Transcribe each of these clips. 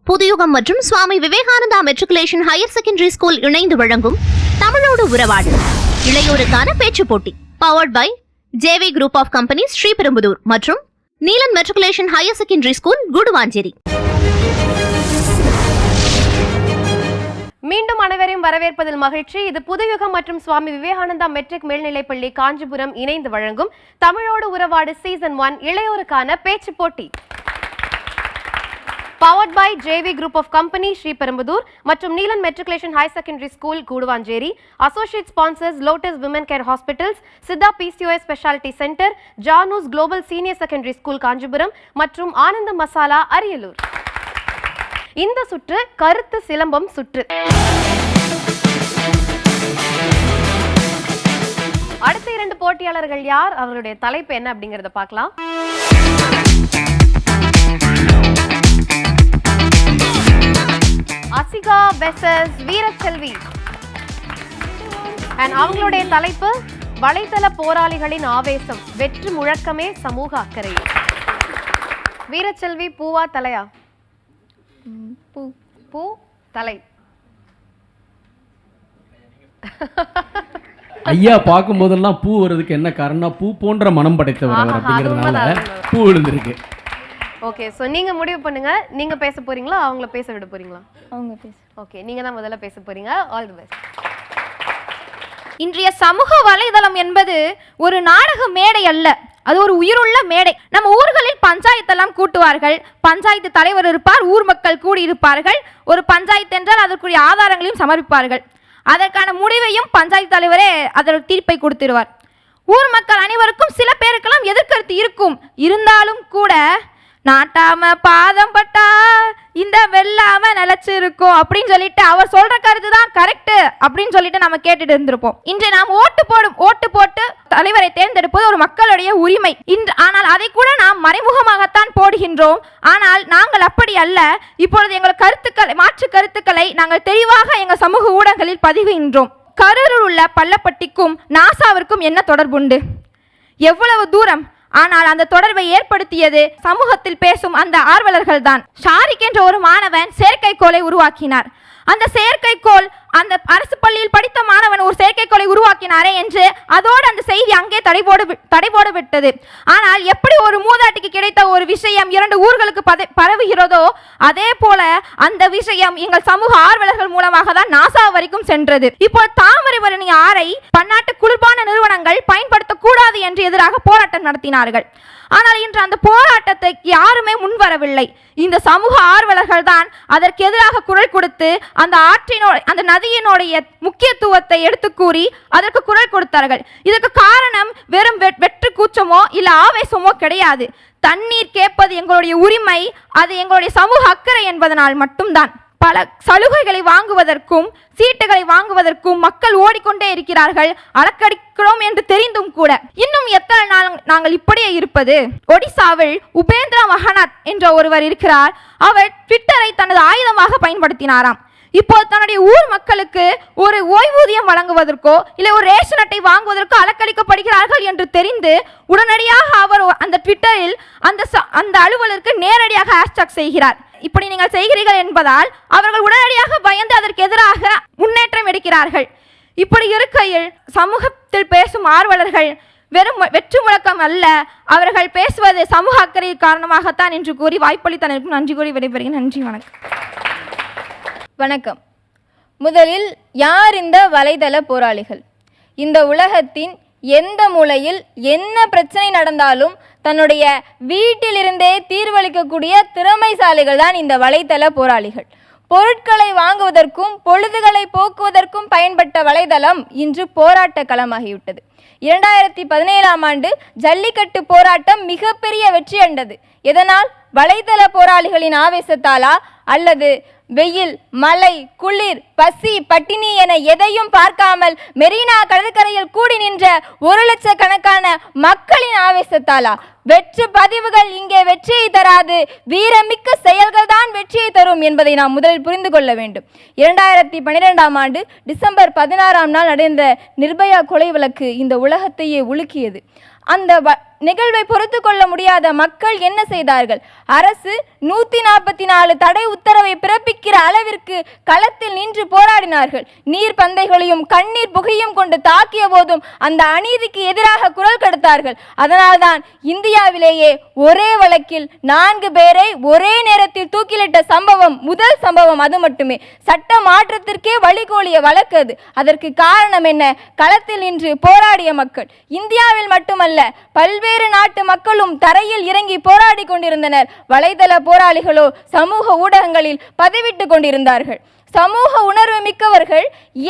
புதுயுகம் மற்றும் Swami Vivekananda matriculation higher secondary school இணைந்து வழங்கும் தமிழோடு உறவாடு இளையோருக்கான பேச்சு போட்டி powered by JV group of companies Sriperumbudur மற்றும் Neelan matriculation higher secondary school Guduvancheri. மீண்டும் அனைவரையும் வரவேற்பதில் மகிழ்ச்சி. இது புதுயுகம் மற்றும் சுவாமி விவேகானந்தா மெட்ரிக் மேல்நிலைப்பள்ளி காஞ்சிபுரம் இணைந்து வழங்கும் தமிழோடு உறவாடு சீசன் 1 இளையோருக்கான பேச்சு போட்டி. Powered by JV Group of Company Sriperumbudur மற்றும் Neelan matriculation higher secondary school Guduvancheri. Associate sponsors Lotus women care hospitals, Siddha PCOS speciality centre, Janus global senior secondary school Kanchipuram மற்றும் ஆனந்த மசாலா அரியலூர். இந்த சுற்று கருத்து சிலம்பம் சுற்று. அடுத்த 2 போட்டியாளர்கள் யார், அவருடைய தலைப்பு என்ன அப்படிங்கறத பார்க்கலாம். அசிகா வெர்சஸ் வீரச்செல்வி. அவங்களுடைய தலைப்பு வலைதள போராளிகளின் ஆவேசம், வெற்றி முழக்கமே சமூக அக்கறை. வீரச்செல்வி பூவா தலையா? பூ. பூ தலை. ஐயா பார்க்கும் போதெல்லாம் பூ வருதுக்கு என்ன காரணம்? பூ போன்ற மனம் படைத்தவர் அப்படிங்கிறதுனால பூ விழுந்திருக்கு. ஓகே, சோ நீங்க முடிவு பண்ணுங்க. நீங்க பேச போறீங்களா, அவங்கள பேச விட போறீங்களா? அவங்க பேச. ஓகே, நீங்க தான் முதல்ல பேச போறீங்க. All the best. இன்றைய சமூக வலைதளம் என்பது ஒரு நாடக மேடை அல்ல, அது ஒரு உயிருள்ள மேடை. நம்ம ஊர்களில் பஞ்சாயத்தெல்லாம் கூட்டுவார்கள், பஞ்சாயத்து தலைவர் இருப்பார், ஊர் மக்கள் கூடியிருப்பார்கள். ஒரு பஞ்சாயத்து என்றால் அதற்குரிய ஆதாரங்களையும் சமர்ப்பிப்பார்கள். அதற்கான முடிவையும் பஞ்சாயத்து தலைவரே அதற்கு தீர்ப்பை கொடுத்திருவார். ஊர் மக்கள் அனைவருக்கும் சில பேருக்கெல்லாம் எதிர்கருத்து இருக்கும். இருந்தாலும் கூட நாட்டாம பாதம் பட்டா இந்த வெள்ளாம நிலைச்சிருக்கும் அப்படின்னு சொல்லிட்டு அவர் சொல்ற கருத்து தான் கரெக்ட் அப்படின்னு சொல்லிட்டு நம்ம கேட்டுட்டு இருந்திருப்போம். இன்று நாம் ஓட்டு போட்டு தலைவரை தேர்ந்தெடுப்பது ஒரு மக்களுடைய உரிமை. ஆனால் அதை கூட நாம் மறைமுகமாகத்தான் போடுகின்றோம். ஆனால் நாங்கள் அப்படி அல்ல. இப்பொழுது எங்கள் மாற்று கருத்துக்களை நாங்கள் தெளிவாக எங்கள் சமூக ஊடகங்களில் பதிவுகின்றோம். கரூரில் உள்ள பள்ளப்பட்டிக்கும் நாசாவிற்கும் என்ன தொடர்புண்டு? எவ்வளவு தூரம்? ஆனால் அந்த தொடர்பை ஏற்படுத்தியது சமூகத்தில் பேசும் அந்த ஆர்வலர்கள் தான். ஷாரிக் என்ற ஒரு மாணவன் செயற்கைக்கோளை உருவாக்கினார். அந்த செயற்கைக்கோள், அந்த அரசு பள்ளியில் படித்த மாணவன் ஒரு செயற்கைக்கோளை உருவாக்கினாரே என்று அதோடு அந்த செய்தி அங்கே தடைபோடு விட்டது. ஆனால் எப்படி ஒரு மூதாட்டிக்கு கிடைத்த ஒரு விஷயம் 2 ஊர்களுக்கு பரவுகிறதோ அதே போல அந்த விஷயம் எங்கள் சமூக ஆர்வலர்கள் மூலமாக தான் நாசா வரைக்கும் சென்றது. இப்போ தாமிரபரணி ஆறை பன்னாட்டு குளிர்பான நிறுவனங்கள் பயன்படுத்தக்கூடாது என்று எதிராக போராட்டம் நடத்தினார்கள். ஆனால் இன்று அந்த போராட்டத்தை யாருமே முன்வரவில்லை. இந்த சமூக ஆர்வலர்கள் தான் அதற்கு எதிராக குரல் கொடுத்து அந்த நதியினுடைய முக்கியத்துவத்தை எடுத்து கூறி அதற்கு குரல் கொடுத்தார்கள். இதற்கு காரணம் வெறும் வெற்று கூச்சமோ இல்ல ஆவேசமோ கிடையாது. தண்ணீர் கேட்பது எங்களுடைய உரிமை, அது எங்களுடைய சமூக அக்கறை என்பதனால் மட்டும்தான். பல சலுகைகளை வாங்குவதற்கும் சீட்டுகளை வாங்குவதற்கும் மக்கள் ஓடிக்கொண்டே இருக்கிறார்கள். அலக்கடிக்கிறோம் என்று தெரிந்தும் கூட இன்னும் எத்தனை நாள் நாங்கள் இப்படியே இருப்பது? ஒடிசாவில் உபேந்திரா மகநாத் என்ற ஒருவர் இருக்கிறார். அவர் ட்விட்டரை தனது ஆயுதமாக பயன்படுத்தினாராம். இப்போ தன்னுடைய ஊர் மக்களுக்கு ஒரு ஓய்வூதியம் வழங்குவதற்கோ இல்லை ஒரு ரேஷன் அட்டை வாங்குவதற்கோ அலக்கழிக்கப்படுகிறார்கள் என்று தெரிந்து உடனடியாக அவர் அந்த ட்விட்டரில் அந்த அலுவலருக்கு நேரடியாக ஹேஷ்டாக் செய்கிறார். இப்படி நீங்கள் செய்கிறீர்கள் என்பதால் அவர்கள் உடனடியாக பயந்து அதற்கு எதிராக முன்னேற்றம் எடுக்கிறார்கள். இப்படி இருக்கையில் சமூகத்தில் பேசும் ஆர்வலர்கள் வெறும் வெற்று முழக்கம் அல்ல, அவர்கள் பேசுவது சமூக அக்கறை காரணமாகத்தான் என்று கூறி வாய்ப்பளித்தனருக்கும் நன்றி கூறி விடைபெறுகிறேன். நன்றி, வணக்கம். வணக்கம். முதலில் யார் இந்த வலைதள போராளிகள்? இந்த உலகத்தின் எந்த மூலையில் என்ன பிரச்சனை நடந்தாலும் தன்னுடைய வீட்டிலிருந்தே தீர்வளிக்கக்கூடிய திறமைசாலிகள் தான் இந்த வலைதள போராளிகள். பொருட்களை வாங்குவதற்கும் பொழுதுகளை போக்குவதற்கும் பயன்பட்ட வலைதளம் இன்று போராட்ட களமாகிவிட்டது. 2017ஆம் ஆண்டு ஜல்லிக்கட்டு போராட்டம் மிகப்பெரிய வெற்றி கண்டது. எதனால்? வலைதள போராளிகளின் ஆவேசத்தாலா அல்லது வெயில், மழை, குளிர், பசி, பட்டினி என எதையும் பார்க்காமல் மெரினா கடற்கரையில் கூடி நின்ற 1 லட்சக்கணக்கான மக்களின் ஆவேசத்தாலா? வெற்று பதிவுகள் இங்கே வெற்றியை தராது, வீரமிக்க செயல்கள் தான் வெற்றியை தரும் என்பதை நாம் முதலில் புரிந்து கொள்ள வேண்டும். 2012ஆம் ஆண்டு டிசம்பர் 16ஆம் நாள் நடந்த நிர்பயா கொலை வழக்கு இந்த உலகத்தையே உலுக்கியது. அந்த நிகழ்வை பொறுத்து கொள்ள முடியாத மக்கள் என்ன செய்தார்கள்? அரசு 144 தடை உத்தரவை பிறப்பிக்கிற அளவிற்கு களத்தில் நின்று போராடினார்கள். நீர் பந்தைகளையும் கண்ணீர் புகையும் கொண்டு தாக்கிய போதும் அந்த அநீதிக்கு எதிராக குரல் கொடுத்தார்கள். அதனால்தான் இந்தியாவிலேயே ஒரே வழக்கில் 4 பேரை ஒரே நேரத்தில் தூக்கிலிட்ட சம்பவம் முதல் சம்பவம் அது மட்டுமே. சட்ட மாற்றத்திற்கே வழிகோலிய வழக்கு அது. அதற்கு காரணம் என்ன? களத்தில் நின்று போராடிய மக்கள். இந்தியாவில் மட்டுமல்ல, பல்வேறு நாட்டு மக்களும் தரையில் இறங்கி போராடி கொண்டிருந்தனர். வலைதள போராளிகளோ சமூக ஊடகங்களில் பதிவிட்டு கொண்டிருந்தார்கள். சமூக உணர்வு மிக்கவர்கள்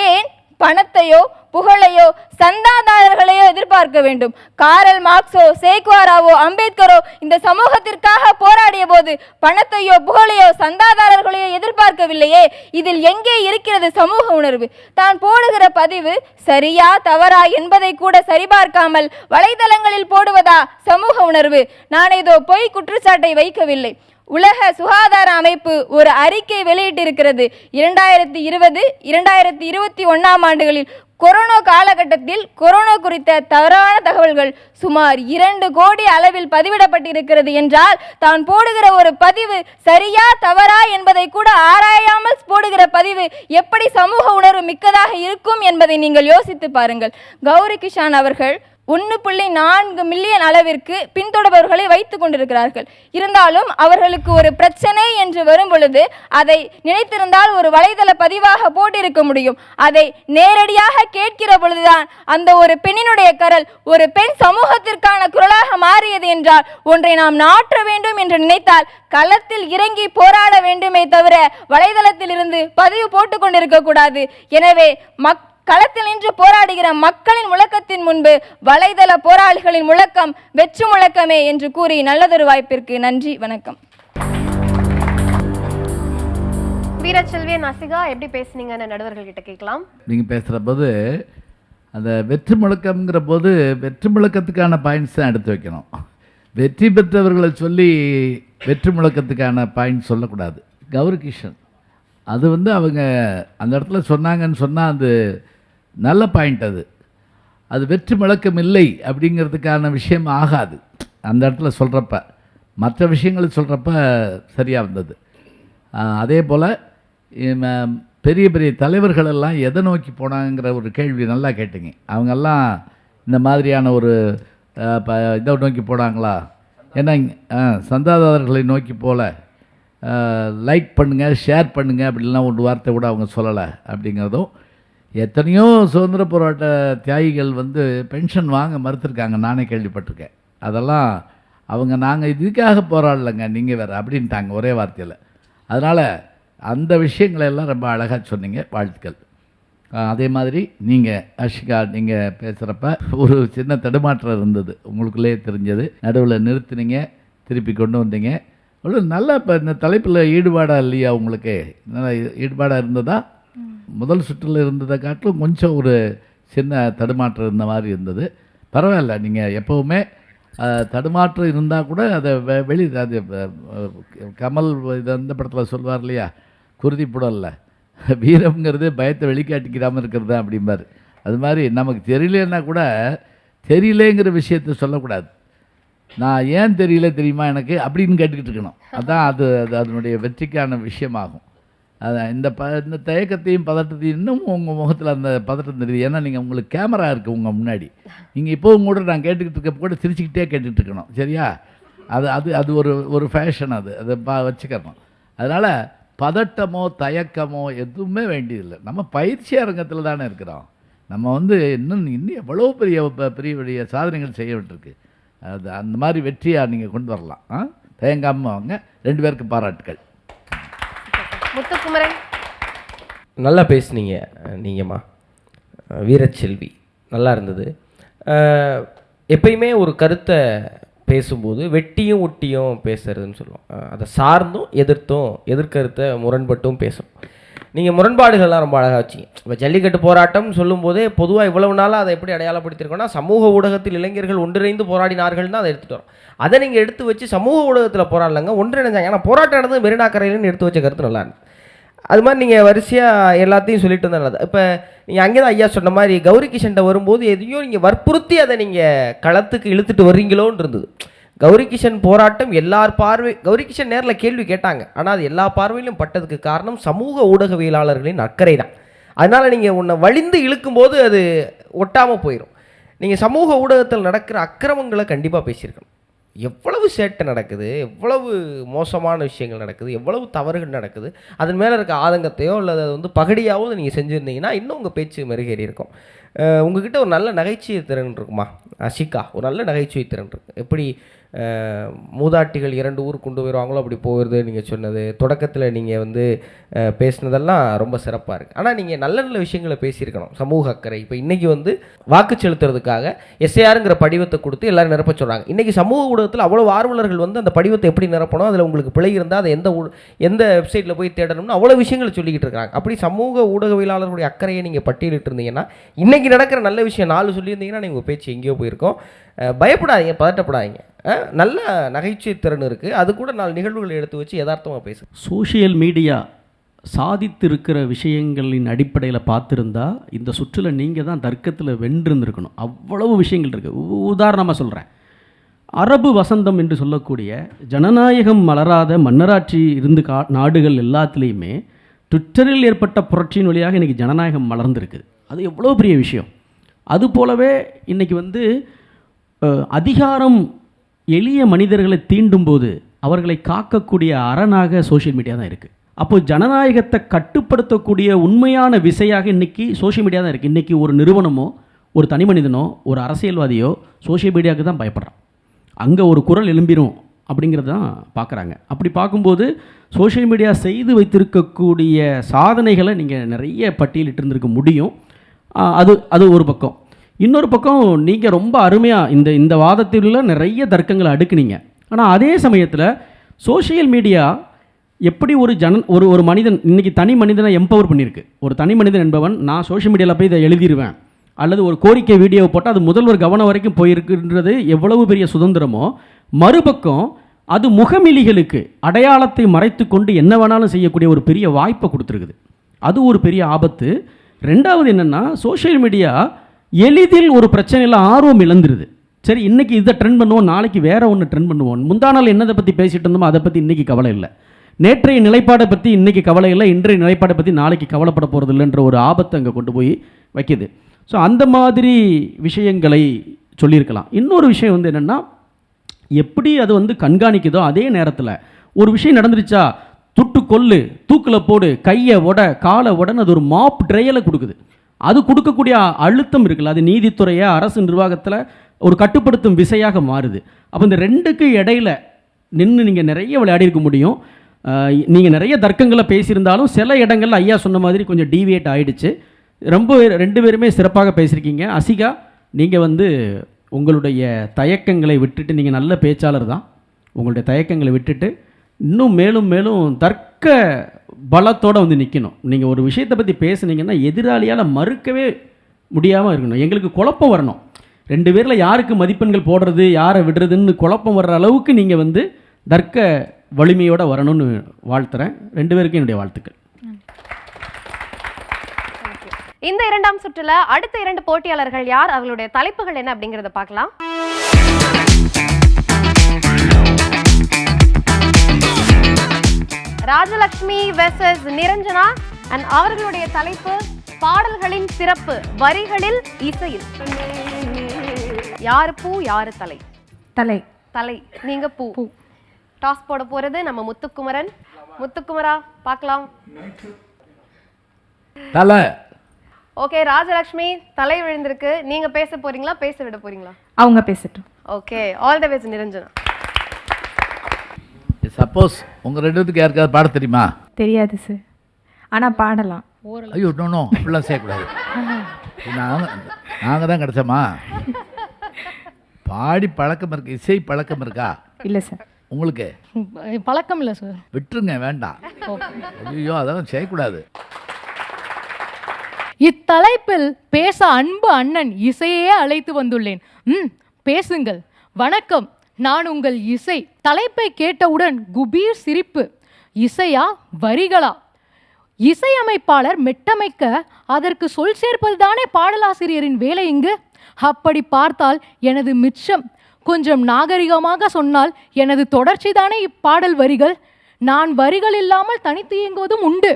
ஏன் பணத்தையோ புகழையோ சந்தாதாரர்களையோ எதிர்பார்க்க வேண்டும்? காரல் மார்க்ஸோ சேக்வாராவோ அம்பேத்கரோ இந்த சமூகத்திற்காக போராடிய போது பணத்தையோ புகழையோ சந்தாதாரர்களையோ எதிர்பார்க்கவில்லையே. இதில் எங்கே இருக்கிறது சமூக உணர்வு? தான் போடுகிற பதிவு சரியா தவறா என்பதை கூட சரிபார்க்காமல் வலைதளங்களில் போடுவதா சமூக உணர்வு? நான் ஏதோ பொய் குற்றச்சாட்டை வைக்கவில்லை. உலக சுகாதார அமைப்பு ஒரு அறிக்கை வெளியிட்டிருக்கிறது. 2020, 2021 ஆண்டுகளில் கொரோனா காலகட்டத்தில் கொரோனா குறித்த தவறான தகவல்கள் சுமார் 2 கோடி அளவில் பதிவிடப்பட்டிருக்கிறது என்றால், தான் போடுகிற ஒரு பதிவு சரியா தவறா என்பதை கூட ஆராயாமல் போடுகிற பதிவு எப்படி சமூக உணர்வு மிக்கதாக இருக்கும் என்பதை நீங்கள் யோசித்து பாருங்கள். கௌரி கிஷான் அவர்கள் 1.4 மில்லியன் அளவிற்கு பின்தொடர்பவர்களை வைத்துக் கொண்டிருக்கிறார்கள். இருந்தாலும் அவர்களுக்கு ஒரு பிரச்சனை என்று வரும் பொழுது அதை நினைத்திருந்தால் ஒரு வலைதள பதிவாக போட்டிருக்க முடியும். அதை நேரடியாக கேட்கிற பொழுதுதான் அந்த ஒரு பெண்ணினுடைய கரல் ஒரு பெண் சமூகத்திற்கான குரலாக மாறியது என்றால், ஒன்றை நாம் நாட்ட வேண்டும் என்று நினைத்தால் களத்தில் இறங்கி போராட வேண்டுமே தவிர வலைதளத்தில் இருந்து பதிவு போட்டுக் கொண்டிருக்க கூடாது. எனவே களத்தில் நின்று போராடுகிற மக்களின் முழக்கத்தின் முன்பு வலைதள போராளிகளின் முழக்கம் வெற்று முழக்கமே என்று கூறி நல்லதொரு வாய்ப்பிற்கு நன்றி, வணக்கம். வீரச்செல்வி நசிகா எப்படி பேசுனீங்கன்னு நடுவர்கள் கிட்ட கேட்கலாம். நீங்கள் பேசுகிற போது அந்த வெற்று முழக்கம்ங்கிற போது வெற்று முழக்கத்துக்கான பாயிண்ட்ஸ் தான் எடுத்து வைக்கணும். வெற்றி பெற்றவர்களை சொல்லி வெற்று முழக்கத்துக்கான பாயிண்ட் சொல்லக்கூடாது. கௌரி கிஷன் அது அவங்க அந்த இடத்துல சொன்னாங்கன்னு சொன்னால் அது நல்ல பாயிண்ட். அது வெற்றி முழக்கம் இல்லை அப்படிங்கிறதுக்கான விஷயம் ஆகாது. அந்த இடத்துல சொல்கிறப்ப மற்ற விஷயங்களை சொல்கிறப்ப சரியாக வந்தது. அதே போல் பெரிய பெரிய தலைவர்களெல்லாம் எதை நோக்கி போனாங்கிற ஒரு கேள்வி நல்லா கேட்டுங்க. அவங்கெல்லாம் இந்த மாதிரியான ஒரு இதை நோக்கி போனாங்களா? ஏன்னா சந்தாதாரர்களை நோக்கி போல லைக் பண்ணுங்கள் ஷேர் பண்ணுங்கள் அப்படின்லாம் ஒரு வார்த்தை கூட அவங்க சொல்லலை. அப்படிங்கிறதும் எத்தனையோ சுதந்திர போராட்ட தியாகிகள் பென்ஷன் வாங்க மறுத்துருக்காங்க, நானே கேள்விப்பட்டிருக்கேன். அதெல்லாம் நாங்கள் இதுக்காக போராடலைங்க, நீங்கள் வேறு அப்படின்ட்டாங்க ஒரே வார்த்தையில். அதனால் அந்த விஷயங்களை எல்லாம் ரொம்ப அழகாக சொன்னீங்க, வாழ்த்துக்கள். அதே மாதிரி நீங்கள் அஷிகா நீங்கள் பேசுகிறப்ப ஒரு சின்ன தடுமாற்றம் இருந்தது, உங்களுக்குள்ளே தெரிஞ்சது. நடுவில் நிறுத்தினீங்க, திருப்பி கொண்டு வந்தீங்க. அவ்வளோ நல்லா. இப்போ இந்த தலைப்பில் ஈடுபாடாக இல்லையா உங்களுக்கு? நல்லா ஈடுபாடாக இருந்ததா? முதல் சுற்றில் இருந்ததை காட்டிலும் கொஞ்சம் ஒரு சின்ன தடுமாற்றம் இருந்த மாதிரி இருந்தது. பரவாயில்ல, நீங்கள் எப்போவுமே தடுமாற்றம் இருந்தால் கூட அதை அது கமல் இந்த படத்தில் சொல்வார் இல்லையா, குருதி புடல்ல வீரம்ங்கிறது பயத்தை வெளிக்காட்டிக்கிறாமல் இருக்கிறது தான் அப்படிம்பார். அது மாதிரி நமக்கு தெரியலன்னா கூட தெரியலேங்கிற விஷயத்த சொல்லக்கூடாது. நான் ஏன் தெரியல தெரியுமா எனக்கு அப்படின்னு கேட்டுக்கிட்டு இருக்கணும். அதுதான் அது அதனுடைய வெற்றிக்கான விஷயமாகும். அதான் இந்த தயக்கத்தையும் பதட்டத்தையும் இன்னும் உங்கள் முகத்தில் அந்த பதட்டம் தெரியுது. ஏன்னா நீங்கள் உங்களுக்கு கேமரா இருக்குது உங்கள் முன்னாடி. நீங்கள் இப்போவும் கூட நான் கேட்டுக்கிட்டு இருக்க கூட சிரிச்சுக்கிட்டே கேட்டுக்கிட்டு இருக்கணும், சரியா? அது ஒரு ஃபேஷன். அதை வச்சுக்கணும். அதனால் பதட்டமோ தயக்கமோ எதுவுமே வேண்டியதில்லை. நம்ம பயிற்சி அரங்கத்தில் தானே இருக்கிறோம். நம்ம இன்னும் எவ்வளோ பெரிய சாதனைகள் செய்ய வேண்டியிருக்கு. அது அந்த மாதிரி வெற்றியாக நீங்கள் கொண்டு வரலாம். தயங்காமல் வாங்க. 2 பேருக்கு பாராட்டுக்கள். முத்துக்குமரன் நல்லா பேசுனீங்க நீங்கம்மா. வீரச்செல்வி நல்லா இருந்தது. எப்பயுமே ஒரு கருத்தை பேசும்போது வெட்டியும் ஒட்டியும் பேசுறதுன்னு சொல்லுவோம். அதை சார்ந்தும் எதிர்த்தும் எதிர்கருத்தை முரண்பட்டும் பேசும். நீங்கள் முரண்பாடுகள்லாம் ரொம்ப அழகாக வச்சிங்க. இப்போ ஜல்லிக்கட்டு போராட்டம்னு சொல்லும்போதே பொதுவாக இவ்வளவு நாளாக அதை எப்படி அடையாளப்படுத்தியிருக்கோன்னா, சமூக ஊடகத்தில் இளைஞர்கள் ஒன்றிணைந்து போராடினார்கள் தான் அதை எடுத்துகிட்டு வரோம். அதை நீங்கள் எடுத்து வச்சு சமூக ஊடகத்தில் போராடலங்க, ஒன்றிணைஞ்சாங்க. ஏன்னா போராட்டம் நடந்தது மெரினா கரையிலன்னு எடுத்து வச்ச கருத்து நல்லா இருந்துச்சு. அது மாதிரி நீங்கள் வரிசையாக எல்லாத்தையும் சொல்லிட்டு இருந்தது. இப்போ நீங்கள் அங்கே தான் ஐயா சொன்ன மாதிரி கௌரி கிஷன்ட்ட வரும்போது எதையும் நீங்கள் வற்புறுத்தி அதை நீங்கள் களத்துக்கு இழுத்துட்டு வர்றீங்களோன்னு இருந்தது. கௌரி கிஷன் போராட்டம் கௌரி கிஷன் நேரில் கேள்வி கேட்டாங்க, ஆனால் அது எல்லா பார்வையிலும் பட்டதுக்கு காரணம் சமூக ஊடகவியலாளர்களின் அக்கறை தான். அதனால் நீங்கள் உன்னை வலிந்து இழுக்கும்போது அது ஒட்டாமல் போயிடும். நீங்கள் சமூக ஊடகத்தில் நடக்கிற அக்கிரமங்களை கண்டிப்பாக பேசியிருக்கணும். எவ்வளவு சேட்டை நடக்குது, எவ்வளவு மோசமான விஷயங்கள் நடக்குது, எவ்வளவு தவறுகள் நடக்குது, அதன் மேலே இருக்க ஆதங்கத்தையோ அல்லது அது வந்து பகடியாவது நீங்கள் செஞ்சுருந்தீங்கன்னா இன்னும் உங்கள் பேச்சு மெருகேறி இருக்கும். உங்ககிட்ட ஒரு நல்ல நகைச்சுவை திறன் இருக்குமா அஷிகா? ஒரு நல்ல நகைச்சுவை திறன் இருக்குது. எப்படி மூதாட்டிகள் 2 ஊர் கொண்டு போயிடுவாங்களோ அப்படி போகிறது நீங்கள் சொன்னது, தொடக்கத்தில் நீங்கள் வந்து பேசினதெல்லாம் ரொம்ப சிறப்பாக இருக்குது. ஆனால் நீங்கள் நல்ல நல்ல விஷயங்களை பேசியிருக்கணும். சமூக அக்கறை. இப்போ இன்றைக்கி வந்து வாக்கு செலுத்துறதுக்காக எஸ்ஏஆருங்கிற படிவத்தை கொடுத்து எல்லோரும் நிரப்ப சொல்கிறாங்க. இன்றைக்கி சமூக ஊடகத்தில் அவ்வளோ ஆர்வலர்கள் வந்து அந்த படிவத்தை எப்படி நிரப்பணும், அதில் உங்களுக்கு பிழை இருந்தால் அதை எந்த வெப்சைட்டில் போய் தேடணும்னு அவ்வளோ விஷயங்களை சொல்லிக்கிட்டு இருக்காங்க. அப்படி சமூக ஊடகவியலாளர்களுடைய அக்கறையை நீங்கள் பட்டியலிட்டு இருந்தீங்கன்னா, இன்றைக்கி நடக்கிற நல்ல விஷயம் 4 சொல்லியிருந்தீங்கன்னா நீங்கள் உங்கள் பேச்சு எங்கேயோ போயிருக்கோம். பயப்படாதீங்க, பதட்டப்படாதீங்க. நல்ல நகைச்சுவை திறன் இருக்குது. அது கூட 4 நிகழ்வுகளை எடுத்து வச்சு யதார்த்தமாக பேசு. சோஷியல் மீடியா சாதித்திருக்கிற விஷயங்களின் அடிப்படையில் பார்த்துருந்தா இந்த சுற்றில் நீங்கள் தான் தர்க்கத்தில் வென்றிருந்துருக்கணும். அவ்வளவு விஷயங்கள் இருக்குது. உதாரணமாக சொல்கிறேன், அரபு வசந்தம் என்று சொல்லக்கூடிய ஜனநாயகம் மலராத மன்னராட்சி இருந்து நாடுகள் எல்லாத்துலேயுமே ட்விட்டரில் ஏற்பட்ட புரட்சியின் வழியாக இன்றைக்கி ஜனநாயகம் மலர்ந்துருக்குது. அது எவ்வளோ பெரிய விஷயம். அது போலவே இன்றைக்கி வந்து அதிகாரம் எளிய மனிதர்களை தீண்டும் போது அவர்களை காக்கக்கூடிய அரணாக சோஷியல் மீடியா தான் இருக்குது. அப்போது ஜனநாயகத்தை கட்டுப்படுத்தக்கூடிய உண்மையான விசையாக இன்றைக்கி சோஷியல் மீடியா தான் இருக்குது. இன்றைக்கி ஒரு நிறுவனமோ ஒரு தனி மனிதனோ ஒரு அரசியல்வாதியோ சோஷியல் மீடியாவுக்கு தான் பயப்படுறான். அங்கே ஒரு குரல் எழும்பிடும் அப்படிங்கிறது தான் பார்க்குறாங்க. அப்படி பார்க்கும்போது சோஷியல் மீடியா செய்து வைத்திருக்கக்கூடிய சாதனைகளை நீங்கள் நிறைய பட்டியலிட்டு இருந்திருக்க முடியும். அது ஒரு பக்கம். இன்னொரு பக்கம் நீங்கள் ரொம்ப அருமையாக இந்த வாதத்தில் நிறைய தர்க்கங்களை அடுக்குனீங்க. ஆனால் அதே சமயத்தில் சோஷியல் மீடியா எப்படி ஒரு மனிதன் இன்றைக்கி தனி மனிதனை எம்பவர் பண்ணியிருக்கு. ஒரு தனி மனிதன் என்பவன் நான் சோஷியல் மீடியாவில் போய் இதை எழுதிடுவேன் அல்லது ஒரு கோரிக்கை வீடியோவை போட்டால் அது முதல்வர் கவனம் வரைக்கும் போயிருக்குன்றது எவ்வளவு பெரிய சுதந்திரமோ, மறுபக்கம் அது முகமிலிகளுக்கு அடையாளத்தை மறைத்து கொண்டு என்ன வேணாலும் செய்யக்கூடிய ஒரு பெரிய வாய்ப்பை கொடுத்துருக்குது. அது ஒரு பெரிய ஆபத்து. ரெண்டாவது என்னென்னா, சோஷியல் மீடியா எளிதில் ஒரு பிரச்சனையில் ஆர்வம் இழந்துருது. சரி, இன்றைக்கி இதை ட்ரெண்ட் பண்ணுவோம், நாளைக்கு வேறு ஒன்று ட்ரெண்ட் பண்ணுவோம். முந்தா நாள் என்னதை பற்றி பேசிகிட்டு இருந்தோமோ அதை பற்றி இன்றைக்கி கவலை இல்லை. நேற்றைய நிலைப்பாடை பற்றி இன்றைக்கி கவலை இல்லை, இன்றைய நிலைப்பாடை பற்றி நாளைக்கு கவலைப்பட போகிறது இல்லைன்ற ஒரு ஆபத்தை அங்கே கொண்டு போய் வைக்கிது. ஸோ அந்த மாதிரி விஷயங்களை சொல்லியிருக்கலாம். இன்னொரு விஷயம் வந்து என்னென்னா, எப்படி அது வந்து கண்காணிக்குதோ அதே நேரத்தில் ஒரு விஷயம் நடந்துருச்சா துட்டு கொல்லு, தூக்கில் போடு, கையை உட, காலை உடன்னு அது ஒரு மாப் ட்ரையலை கொடுக்குது. அது கொடுக்கக்கூடிய அழுத்தம் இருக்குல்ல, அது நீதித்துறையை அரசு நிர்வாகத்தில் ஒரு கட்டுப்படுத்தும் விசையாக மாறுது. அப்போ இந்த ரெண்டுக்கு இடையில நின்று நீங்கள் நிறைய விளையாடி இருக்க முடியும். நீங்கள் நிறைய தர்க்கங்களை பேசியிருந்தாலும் சில இடங்களில் ஐயா சொன்ன மாதிரி கொஞ்சம் டீவியேட் ஆகிடுச்சு. ரொம்ப 2 பேருமே சிறப்பாக பேசியிருக்கீங்க. அசிகா, நீங்கள் வந்து உங்களுடைய தயக்கங்களை விட்டுட்டு, நீங்கள் நல்ல பேச்சாளர் தான், உங்களுடைய தயக்கங்களை விட்டுட்டு இன்னும் மேலும் மேலும் தர்க்க பலத்தோடு வந்து நிற்கணும். நீங்கள் ஒரு விஷயத்தை பற்றி பேசுனீங்கன்னா எதிராளியால் மறுக்கவே முடியாமல் இருக்கணும். எங்களுக்கு குழப்பம் வரணும். 2 பேரில் யாருக்கு மதிப்பெண்கள் போடுறது, யாரை விடுறதுன்னு குழப்பம் வர்ற அளவுக்கு நீங்கள் வந்து தர்க்க வலிமையோடு வரணும்னு வாழ்த்துறேன். 2 பேருக்கும் என்னுடைய வாழ்த்துக்கள். இந்த 2ஆம் சுற்றுல அடுத்த 2 போட்டியாளர்கள் யார், அவர்களுடைய தலைப்புகள் என்ன அப்படிங்கறத பார்க்கலாம். ராஜலட்சுமி வெர்சஸ் நிரஞ்சனா அண்ட் அவர்களுடைய தலைப்பு பாடல்களின் சிறப்பு வரிகளில் இசையில். யாரு பூ யாரு தலை? தலை. தலை. நீங்க பூ. டாஸ் போட போறது நம்ம முத்துக்குமரன். முத்துக்குமரா, பார்க்கலாம். தலை. ஓகே, ராஜலட்சுமி தலை விழுந்திருக்கு. நீங்க பேச போறீங்களா, பேச விட போறீங்களா? அவங்க பேசட்டும். Okay, all the best Niranjana. Suppose உங்கள் 2 பேருக்கு யாருக்காவது பாட தெரியுமா? தெரியாது சார், ஆனால் பாடலாம். ஐயோ, நோ அப்படிலாம் செய்யக்கூடாது. நாங்கள் தான் கிடைச்சோமா? பாடி பழக்கம் இருக்கு, இசை பழக்கம் இருக்கா? இல்லை சார். உங்களுக்கு பழக்கம் இல்லை சார். விட்டுருங்க, வேண்டாம். ஐயோ, அதெல்லாம் செய்யக்கூடாது. இத்தலைப்பில் பேச அன்பு அண்ணன் இசையே அழைத்து வந்துள்ளேன். பேசுங்கள். வணக்கம், நான் உங்கள் இசை. தலைப்பை கேட்டவுடன் குபீர் சிரிப்பு. இசையா வரிகளா? இசையமைப்பாளர் மெட்டமைக்க அதற்கு சொல் சேர்ப்பதுதானே பாடலாசிரியரின் வேலை இங்கு. அப்படி பார்த்தால் எனது மிச்சம், கொஞ்சம் நாகரிகமாக சொன்னால் எனது தொடர்ச்சிதானே இப்பாடல் வரிகள். நான் வரிகள் இல்லாமல் தனித்து இயங்குவதும் உண்டு.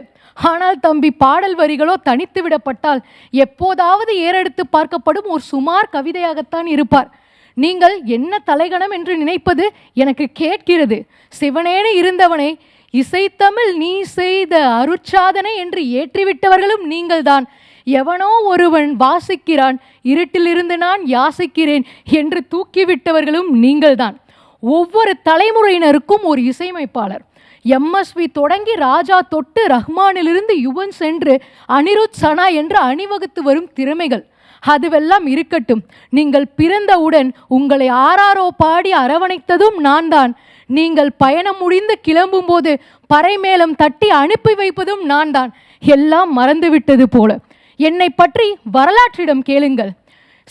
ஆனால் தம்பி, பாடல் வரிகளோ தனித்து விடப்பட்டால் எப்போதாவது ஏறெடுத்து பார்க்கப்படும் ஒரு சுமார் கவிதையாகத்தான் இருப்பார். நீங்கள் என்ன தலைகணம் என்று நினைப்பது எனக்கு கேட்கிறது. சிவனேனு இருந்தவனை இசைத்தமிழ் நீ செய்த அருட்சாதனை என்று ஏற்றிவிட்டவர்களும் நீங்கள்தான். எவனோ ஒருவன் வாசிக்கிறான், இருட்டிலிருந்து நான் யாசிக்கிறேன் என்று தூக்கிவிட்டவர்களும் நீங்கள்தான். ஒவ்வொரு தலைமுறையினருக்கும் ஒரு இசையமைப்பாளர். எம்எஸ்வி தொடங்கி ராஜா தொட்டு ரஹ்மானிலிருந்து யுவன் சென்று அனிருத் சனா என்று அணிவகுத்து வரும் திறமைகள். அதுவெல்லாம் இருக்கட்டும். நீங்கள் பிறந்தவுடன் உங்களை ஆராரோ பாடி அரவணைத்ததும் நான் தான். நீங்கள் பயணம் முடிந்து கிளம்பும் போது பறைமேளம் தட்டி அனுப்பி வைப்பதும் நான் தான். எல்லாம் மறந்துவிட்டது போல. என்னை பற்றி வரலாற்றிடம் கேளுங்கள்.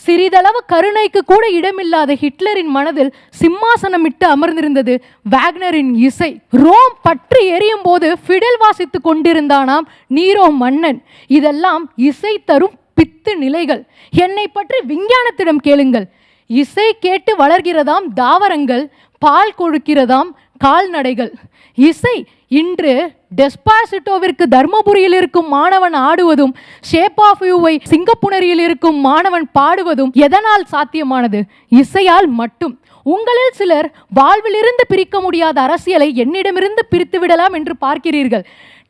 சிறிதளவு கருணைக்கு கூட இடமில்லாத ஹிட்லரின் மனதில் சிம்மாசனமிட்டு அமர்ந்திருந்தது வேக்னரின் இசை. ரோம் பற்றி எரியும் போது ஃபிடல் வாசித்து கொண்டிருந்தானாம் நீரோ மன்னன். இதெல்லாம் இசை தரும் பித்து நிலைகள். என்னை பற்றி விஞ்ஞானத்திடம் கேளுங்கள். இசை கேட்டு வளர்கிறதாம் தாவரங்கள், பால் கொடுக்கிறதாம் கால்நடைகள். இசை இன்று டெஸ்பாசிட்டோவிற்கு தர்மபுரியில் இருக்கும் மாணவன் ஆடுவதும், ஷேப் ஆஃப் யூவை சிங்கப்புணரியில் இருக்கும் மாணவன் பாடுவதும் எதனால் சாத்தியமானது? இசையால் மட்டும். உங்களில் சிலர் வாழ்விலிருந்து பிரிக்க முடியாத அரசியலை என்னிடமிருந்து பிரித்து விடலாம் என்று பார்க்கிறீர்கள்.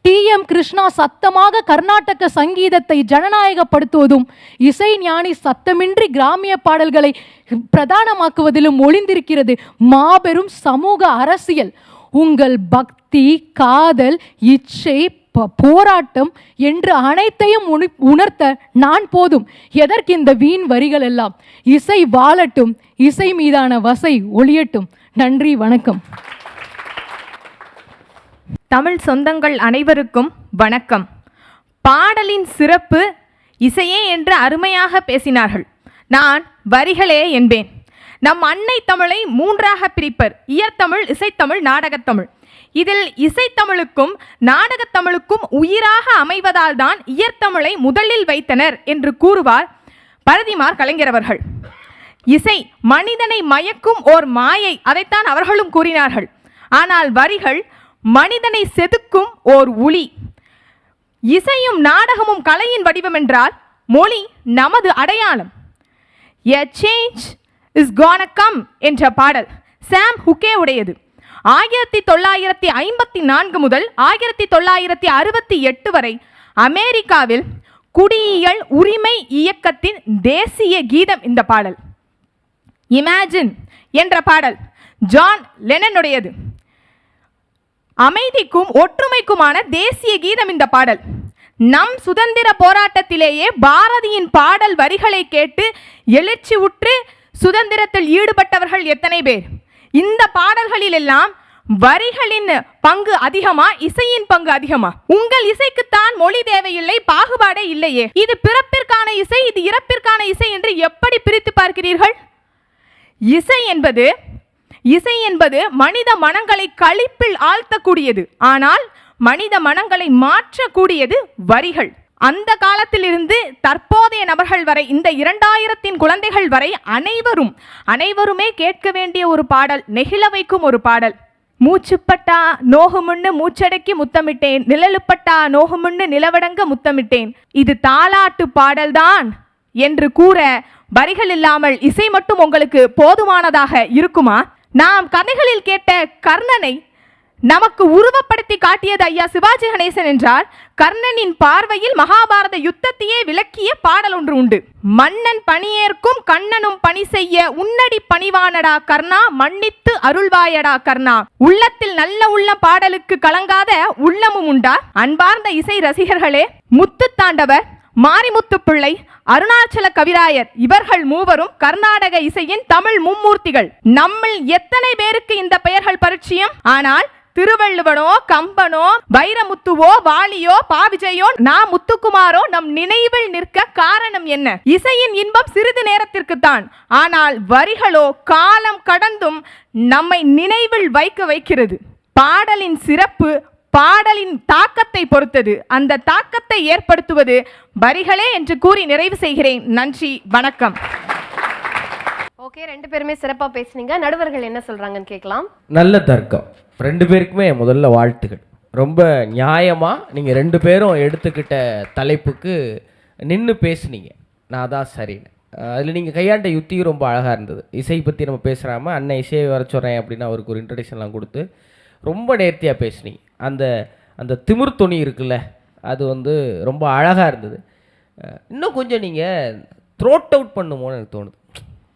TM கிருஷ்ணா சத்தமாக கர்நாடக சங்கீதத்தை ஜனநாயகப்படுத்துவதும், இசை ஞானி சத்தமின்றி கிராமிய பாடல்களை பிரதானமாக்குவதிலும் ஒளிந்திருக்கிறது மாபெரும் சமூக அரசியல். உங்கள் பக்தி, காதல், இச்சை, போராட்டம் என்று அனைத்தையும் உணர்த்த நான் போதும். எதற்கு இந்த வீண் வரிகள் எல்லாம்? இசை வாழட்டும், இசை மீதான வசை ஒளியட்டும். நன்றி, வணக்கம். தமிழ் சொந்தங்கள் அனைவருக்கும் வணக்கம். பாடலின் சிறப்பு இசையே என்று அருமையாக பேசினார்கள். நான் வரிகளே என்பேன். நம் அன்னை தமிழை மூன்றாக பிரிப்பர்: இயற்தமிழ், இசைத்தமிழ், நாடகத்தமிழ். இதில் இசைத்தமிழுக்கும் நாடகத்தமிழுக்கும் உயிராக அமைவதால் தான் இயற்தமிழை முதலில் வைத்தனர் என்று கூறுவார் பரதிமார் கலைஞர் அவர்கள். இசை மனிதனை மயக்கும் ஓர் மாயை, அதைத்தான் அவர்களும் கூறினார்கள். ஆனால் வரிகள் மனிதனை செதுக்கும் ஓர் ஒளி. இசையும் நாடகமும் கலையின் வடிவம் என்றால் மொழி நமது அடையாளம். A change is gonna come என்ற பாடல் சாம் ஹுக்கே உடையது. 1954 முதல் 1968 வரை அமெரிக்காவில் குடியியல் உரிமை இயக்கத்தின் தேசிய கீதம் இந்த பாடல். இமேஜின் என்ற பாடல் ஜான் லெனனுடையது. அமைதிக்கும் ஒற்றுமைக்குமான தேசிய கீதம் இந்த பாடல். நம் சுதந்திர போராட்டத்திலேயே பாரதியின் பாடல் வரிகளை கேட்டு எழுச்சி உற்று சுதந்திரத்தில் ஈடுபட்டவர்கள் எத்தனை பேர்? இந்த பாடல்களில் எல்லாம் வரிகளின் பங்கு அதிகமா, இசையின் பங்கு அதிகமா? உங்கள் இசைக்குத்தான் மொழி தேவையில்லை, பாகுபாடே இல்லையே. இது பிறப்பிற்கான இசை, இது இறப்பிற்கான இசை என்று எப்படி பிரித்து பார்க்கிறீர்கள்? இசை என்பது மனித மனங்களை களிப்பில் ஆழ்த்தக்கூடியது. ஆனால் மனித மனங்களை மாற்றக்கூடியது வரிகள். அந்த காலத்திலிருந்து தற்போதைய நபர்கள் வரை, இந்த 2000 குழந்தைகள் வரை அனைவருமே கேட்க வேண்டிய ஒரு பாடல், நெகிழ வைக்கும் ஒரு பாடல். மூச்சுப்பட்டா நோகுமுன்னு மூச்சடக்கி முத்தமிட்டேன், நிழலுப்பட்டா நோகுமுன்னு நிலவடங்க முத்தமிட்டேன். இது தாலாட்டு பாடல்தான் என்று கூற வரிகள் இல்லாமல் இசை மட்டும் உங்களுக்கு போதுமானதாக இருக்குமா? நாம் கதைகளில் கேட்ட கர்ணனை நமக்கு உருவப்படுத்தி காட்டியது ஐயா சிவாஜி கணேசன் என்றால், கர்ணனின் பார்வையில் மகாபாரத யுத்தத்தையே விளக்கிய பாடல் ஒன்று உண்டு. மன்னன் பணியேற்கும் கண்ணனும் பணி செய்ய உன்னடி பணிவானடா கர்ணா, மன்னித்து அருள்வாயடா கர்ணா. உள்ளத்தில் நல்ல உள்ள பாடலுக்கு கலங்காத உள்ளமும் உண்டா? அன்பார்ந்த இசை ரசிகர்களே, முத்து தாண்டவர், மாரிமுத்து பிள்ளை, அருணாச்சல கவிராயர் இவர்கள் மூவரும் கர்நாடக இசையின் தமிழ் மும்மூர்த்திகள். நம்மில் எத்தனை பேருக்கு இந்த பெயர்கள் பரிச்சயம்? ஆனால் திருவள்ளுவனோ, கம்பனோ, வைரமுத்துவோ, வாலியோ, பாவிஜயோ, நாம் முத்துக்குமாரோ நம் நினைவில் நிற்க காரணம் என்ன? இசையின் இன்பம் சிறிது நேரத்திற்கு தான். ஆனால் வரிகளோ காலம் கடந்தும் நம்மை நினைவில் வைக்கிறது. பாடலின் சிறப்பு பாடலின் தாக்கத்தை பொறுத்தது. அந்த தாக்கத்தை ஏற்படுத்துவது வரிகளே என்று கூறி நிறைவு செய்கிறேன். நன்றி, வணக்கம். ஓகே, 2 பேருமே சிறப்பா பேசுனீங்க. நடுவர்கள் என்ன சொல்றாங்கன்னு கேட்கலாம். நல்ல தர்க்கம். 2 பேருக்குமே முதல்ல வாழ்த்துகள். ரொம்ப நியாயமாக நீங்கள் 2 பேரும் எடுத்துக்கிட்ட தலைப்புக்கு நின்று பேசுனீங்க. நான் தான் சரின்னு. அதில் நீங்கள் கையாண்ட யுத்தியும் ரொம்ப அழகாக இருந்தது. இசை பற்றி நம்ம பேசுகிறாம அண்ணன் இசையை வர சொல்கிறேன் அப்படின்னு அவருக்கு ஒரு இன்ட்ரடக்ஷன்லாம் கொடுத்து ரொம்ப நேர்த்தியாக பேசுனீங்க. அந்த அந்த திமிர் துணி இருக்குல்ல, அது வந்து ரொம்ப அழகாக இருந்தது. இன்னும் கொஞ்சம் நீங்கள் த்ரோட் அவுட் பண்ணுமோன்னு எனக்கு தோணுது.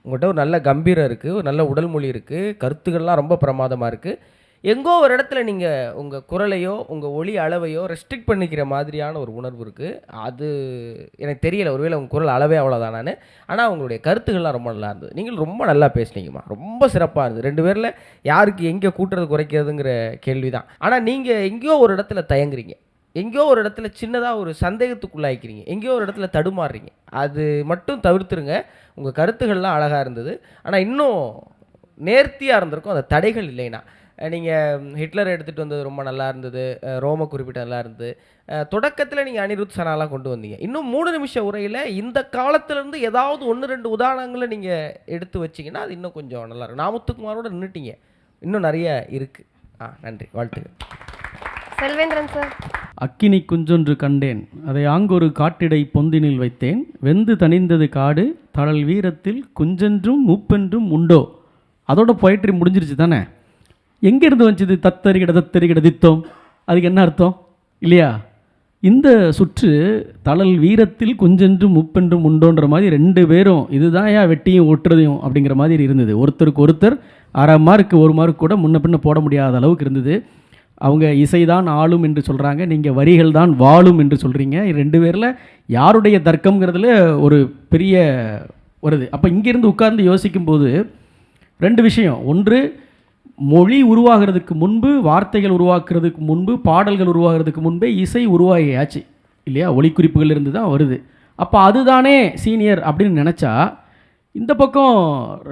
உங்கள்கிட்ட ஒரு நல்ல கம்பீரம் இருக்குது, ஒரு நல்ல உடல் மொழி இருக்குது, கருத்துக்கள்லாம் ரொம்ப பிரமாதமாக இருக்குது. எங்கோ ஒரு இடத்துல நீங்கள் உங்கள் குரலையோ உங்கள் ஒளி அளவையோ ரெஸ்ட்ரிக்ட் பண்ணிக்கிற மாதிரியான ஒரு உணர்வு இருக்குது. அது எனக்கு தெரியலை, ஒருவேளை உங்கள் குரல் அளவே அவ்வளோதான். ஆனால் உங்களுடைய கருத்துக்கள்லாம் ரொம்ப நல்லா இருந்தது. நீங்கள் ரொம்ப நல்லா பேசுனீங்கம்மா, ரொம்ப சிறப்பாக இருந்தது. 2 பேரில் யாருக்கு எங்கே கூட்டுறது குறைக்கிறதுங்கிற கேள்வி தான். ஆனால் நீங்கள் எங்கேயோ ஒரு இடத்துல தயங்குறீங்க, எங்கேயோ ஒரு இடத்துல சின்னதாக ஒரு சந்தேகத்துக்குள்ளாய்க்கிறீங்க, எங்கேயோ ஒரு இடத்துல தடுமாறுறீங்க. அது மட்டும் தவிர்த்துருங்க. உங்கள் கருத்துக்கள்லாம் அழகாக இருந்தது. ஆனால் இன்னும் நேர்த்தியாக இருந்திருக்கும் அந்த தடைகள் இல்லைன்னா. நீங்கள் ஹிட்லர் எடுத்துகிட்டு வந்தது ரொம்ப நல்லா இருந்தது, ரோம குறிப்பிட்ட நல்லா இருந்தது. தொடக்கத்தில் நீங்கள் அனிருத் சனாலாம் கொண்டு வந்தீங்க. இன்னும் 3 நிமிஷ உரையில் இந்த காலத்திலேருந்து ஏதாவது 1-2 உதாரணங்களை நீங்கள் எடுத்து வச்சிங்கன்னா அது இன்னும் கொஞ்சம் நல்லாயிருக்கும். நாமுத்துக்குமாரோட நின்றுட்டீங்க, இன்னும் நிறைய இருக்குது. நன்றி, வாழ்த்துக்கள். செல்வேந்திரன் சார். அக்கினி குஞ்சொன்று கண்டேன், அதை ஆங்கொரு காட்டிடை பொந்தினில் வைத்தேன், வெந்து தணிந்தது காடு தழல் வீரத்தில் குஞ்சென்றும் மூப்பென்றும் உண்டோ. அதோட பொயட்ரி முடிஞ்சிருச்சு தானே. எங்கேருந்து வந்துச்சு தத்தரிகிட தித்தோம்? அதுக்கு என்ன அர்த்தம் இல்லையா? இந்த சுற்று தழல் வீரத்தில் குஞ்சென்றும் முப்பென்றும் உண்டோன்ற மாதிரி 2 பேரும் இதுதான் ஏன் வெட்டியும் ஒட்டுறதையும் அப்படிங்கிற மாதிரி இருந்தது. ஒருத்தருக்கு ஒருத்தர் 1/2 மார்க் 1 மார்க் கூட முன்ன பின்ன போட முடியாத அளவுக்கு இருந்தது. அவங்க இசைதான் ஆளும் என்று சொல்கிறாங்க, நீங்கள் வரிகள் தான் வாழும் என்று சொல்கிறீங்க. 2 பேரில் யாருடைய தர்க்கம்ங்கிறதுல ஒரு பெரிய வருது. அப்போ இங்கேருந்து உட்கார்ந்து யோசிக்கும்போது 2 விஷயம். ஒன்று, மொழி உருவாகிறதுக்கு முன்பு, வார்த்தைகள் உருவாக்குறதுக்கு முன்பு, பாடல்கள் உருவாகிறதுக்கு முன்பே இசை உருவாகியாச்சு இல்லையா? ஒலிக்குறிப்புகள் இருந்து தான் வருது. அப்போ அதுதானே சீனியர் அப்படின்னு நினச்சா, இந்த பக்கம்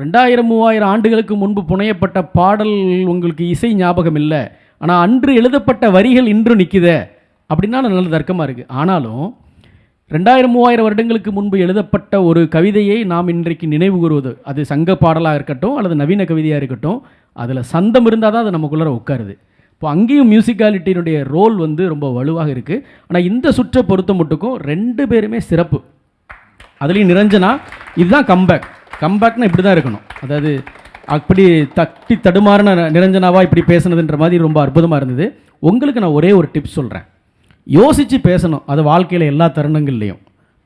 2000-3000 ஆண்டுகளுக்கு முன்பு புனையப்பட்ட பாடல் உங்களுக்கு இசை ஞாபகம் இல்லை, ஆனால் அன்று எழுதப்பட்ட வரிகள் இன்று நிற்குதே அப்படின்னா நல்ல தர்க்கமாக இருக்குது. ஆனாலும் 2000-3000 வருடங்களுக்கு முன்பு எழுதப்பட்ட ஒரு கவிதையை நாம் இன்றைக்கு நினைவு கூறுவது, அது சங்க பாடலாக இருக்கட்டும் அல்லது நவீன கவிதையாக இருக்கட்டும், அதில் சந்தம் இருந்தால் தான் அது நமக்குள்ளே உட்காருது. இப்போ அங்கேயும் மியூசிக்காலிட்டியினுடைய ரோல் வந்து ரொம்ப வலுவாக இருக்குது. ஆனால் இந்த சுற்றை பொறுத்த மட்டுக்கும் 2 பேருமே சிறப்பு. அதுலேயும் நிரஞ்சனா, இதுதான் கம்பேக். கம்பேக்னா இப்படி தான் இருக்கணும். அதாவது அப்படி தட்டி தடுமாறின நிரஞ்சனாவாக இப்படி பேசுனதுன்ற மாதிரி ரொம்ப அற்புதமாக இருந்தது. உங்களுக்கு நான் ஒரே ஒரு டிப்ஸ் சொல்கிறேன். யோசித்து பேசணும். அது வாழ்க்கையில் எல்லா தருணங்கள்லையும்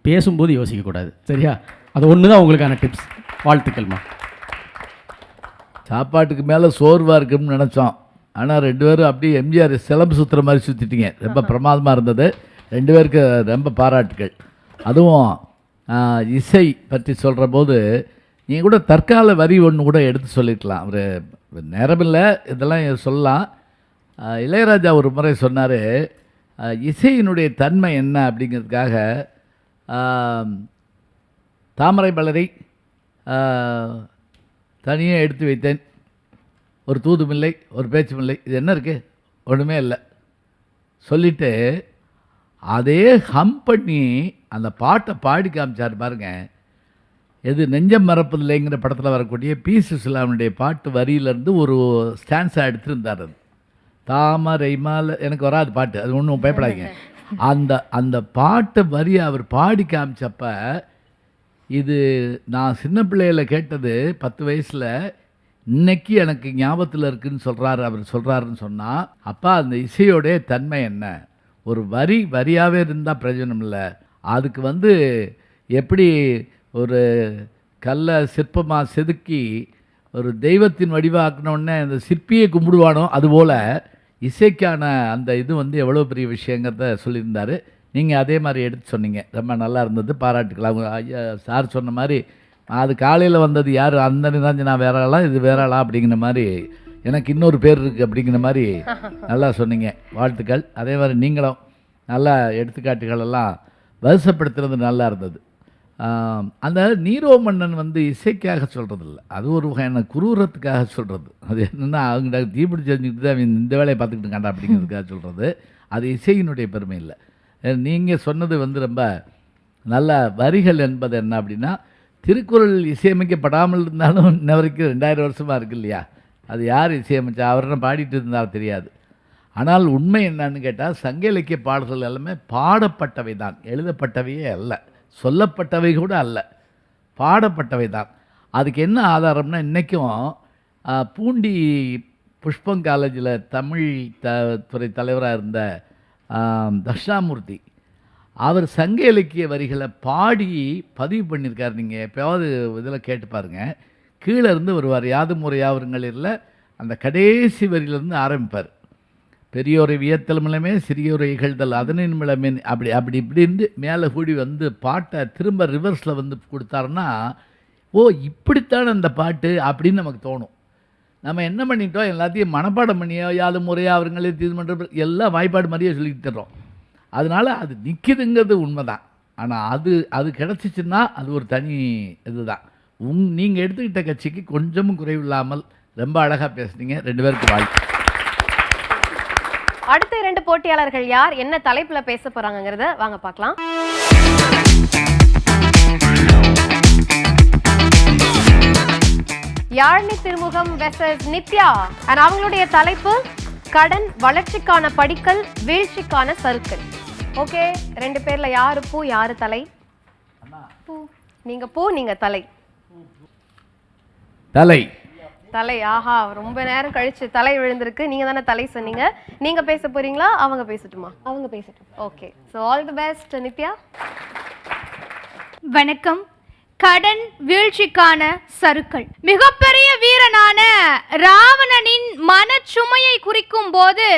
பேசும்போது யோசிக்கக்கூடாது, சரியா? அது ஒன்று தான் உங்களுக்கான டிப்ஸ். வாழ்த்துக்கள்மா. சாப்பாட்டுக்கு மேலே சோர்வாக இருக்குன்னு நினச்சோம். ஆனால் 2 பேரும் அப்படியே எம்ஜிஆர் சிலம்பு சுற்றுற மாதிரி சுற்றிட்டீங்க. ரொம்ப பிரமாதமாக இருந்தது. 2 பேருக்கு ரொம்ப பாராட்டுகள். அதுவும் இசை பற்றி சொல்கிற போது நீங்கள் கூட தற்கால வரி ஒன்று கூட எடுத்து சொல்லியிருக்கலாம். அவர் நேரமில்லை, இதெல்லாம் சொல்லலாம். இளையராஜா ஒரு முறை சொன்னார், இசையினுடைய தன்மை என்ன அப்படிங்கிறதுக்காக தாமரை மலரை தனியாக எடுத்து வைத்தேன், ஒரு தூதுமில்லை ஒரு பேச்சுமில்லை, இது என்ன இருக்குது? ஒன்றுமே இல்லை சொல்லிவிட்டு அதே ஹம் பண்ணி அந்த பாட்டை பாடி காமிச்சார் பாருங்க. எது நெஞ்சம் மறப்பதில்லைங்கிற படத்தில் வரக்கூடிய பி. சுசிலாமனுடைய பாட்டு வரியிலேருந்து ஒரு ஸ்டான்ஸாக எடுத்துருந்தார். அது தாமரை மாலை, எனக்கு வராது பாட்டு, அது ஒன்றும் பயப்படாதீங்க. அந்த பாட்டு வரியை அவர் பாடி காமிச்சப்ப, இது நான் சின்ன பிள்ளையில் கேட்டது 10 வயசில், இன்னைக்கு எனக்கு ஞாபகத்தில் இருக்குதுன்னு சொல்கிறாரு. அவர் சொல்கிறாருன்னு சொன்னால், அப்பா அந்த இசையோடைய தன்மை என்ன? ஒரு வரியாகவே இருந்தால் பிரயோஜனம் இல்லை. அதுக்கு வந்து எப்படி ஒரு கல்லை சிற்பமாக செதுக்கி ஒரு தெய்வத்தின் வடிவாக்கினோடனே அந்த சிற்பியை கும்பிடுவானோ, அதுபோல் இசைக்கான அந்த இது வந்து எவ்வளோ பெரிய விஷயங்கிறத சொல்லியிருந்தார். நீங்கள் அதே மாதிரி எடுத்து சொன்னீங்க, ரொம்ப நல்லா இருந்தது, பாராட்டுக்கலாம். அவங்க ஐயா சார் சொன்ன மாதிரி அது காலையில் வந்தது யார், அந்த நிரஞ்சனா வேற ஆளா இது வேற ஆளா அப்படிங்கிற மாதிரி, எனக்கு இன்னொரு பேர் இருக்குது அப்படிங்கிற மாதிரி நல்லா சொன்னீங்க. வாழ்த்துக்கள். அதே மாதிரி நீங்களும் நல்லா எடுத்துக்காட்டுகளெல்லாம் வரிசைப்படுத்துறது நல்லா இருந்தது. அந்த நீரோ மன்னன் வந்து இசைக்காக சொல்கிறதில்ல, அது ஒரு வகையான குரூரத்துக்காக சொல்கிறது. அது என்னென்னா அவங்க தீபிடிச்சு செஞ்சுக்கிட்டு தான் இந்த வேலையை பார்த்துக்கிட்டு இருக்காண்டா அப்படிங்கிறதுக்காக சொல்கிறது. அது இசையினுடைய பெருமை இல்லை. நீங்கள் சொன்னது வந்து ரொம்ப நல்ல வரிகள் என்பது என்ன அப்படின்னா, திருக்குறள் இசையமைக்கப்படாமல் இருந்தாலும் இன்ன வரைக்கும் 2000 வருஷமாக இருக்குது இல்லையா, அது யார் இசையமைச்சா அவரை பாடிட்டு இருந்தால் தெரியாது. ஆனால் உண்மை என்னன்னு கேட்டால் சங்க இலக்கிய பாடல்கள் எல்லாமே பாடப்பட்டவை தான், எழுதப்பட்டவையே அல்ல, சொல்லப்பட்டவை கூட அல்ல, பாடப்பட்டவை தான். அதுக்கு என்ன ஆதாரம்னா, இன்றைக்கும் பூண்டி புஷ்பம் காலேஜில் தமிழ் துறை தலைவராக இருந்த தட்சிணாமூர்த்தி அவர் சங்க இலக்கிய வரிகளை பாடி பதிவு பண்ணியிருக்கார். நீங்கள் எப்போயாவது இதில் கேட்டு பாருங்கள். கீழே இருந்து வருவார், யாதும் ஒரு யாவருங்களில் அந்த கடைசி வரியிலேருந்து ஆரம்பிப்பார். பெரியோரை வியத்தலுமிலமே சிறியோரை இகழ்தல் அதனின் மிளமே அப்படி அப்படி இப்படி இருந்து மேலே கூடி வந்து பாட்டை திரும்ப ரிவர்ஸில் வந்து கொடுத்தாருன்னா, ஓ இப்படித்தான் அந்த பாட்டு அப்படின்னு நமக்கு தோணும். நம்ம என்ன பண்ணிட்டோம், எல்லாத்தையும் மனப்பாடம் பண்ணியோ யாதும் முறையா அவங்களே தீர்மன்ற எல்லாம் வாய்ப்பாடு மாதிரியே சொல்லிக்கிட்டு தர்றோம். அதனால் அது நிற்கிதுங்கிறது உண்மை தான். ஆனால் அது கிடச்சிச்சின்னா அது ஒரு தனி இதுதான். நீங்கள் எடுத்துக்கிட்ட கட்சிக்கு கொஞ்சமும் குறைவில்லாமல் ரொம்ப அழகாக பேசுனீங்க. 2 பேருக்கு வாழ்த்து. அடுத்த 2 போட்டியாளர்கள் யார், என்ன தலைப்புல பேச போறாங்கங்கறத வாங்க பார்க்கலாம். யாழினி திருமுகம் வெர்சஸ் நித்யா. அவங்களுடைய தலைப்பு கடன் வளர்ச்சிக்கான படிக்கல் வீழ்ச்சிக்கான சறுக்கல். ஓகே, 2 பேர்ல யாரு பூ யாரு தலை? நீங்க பூ, நீங்க தலை. தலை தலை. ஆஹா, ரொம்ப நேரம் கழிச்சு தலை விழுந்திருக்கு. நீங்க தானே தலை சொன்னீங்க. நீங்க பேச போறீங்களா, அவங்க பேசட்டுமா? அவங்க பேசட்டும். Okay, so all the best Nithya. வணக்கம். கடன் வீழ்ச்சிக்கான சறுக்கல். மிகப்பெரிய வீரனான ராவணனின் மனச்சுமையை குறிக்கும் போது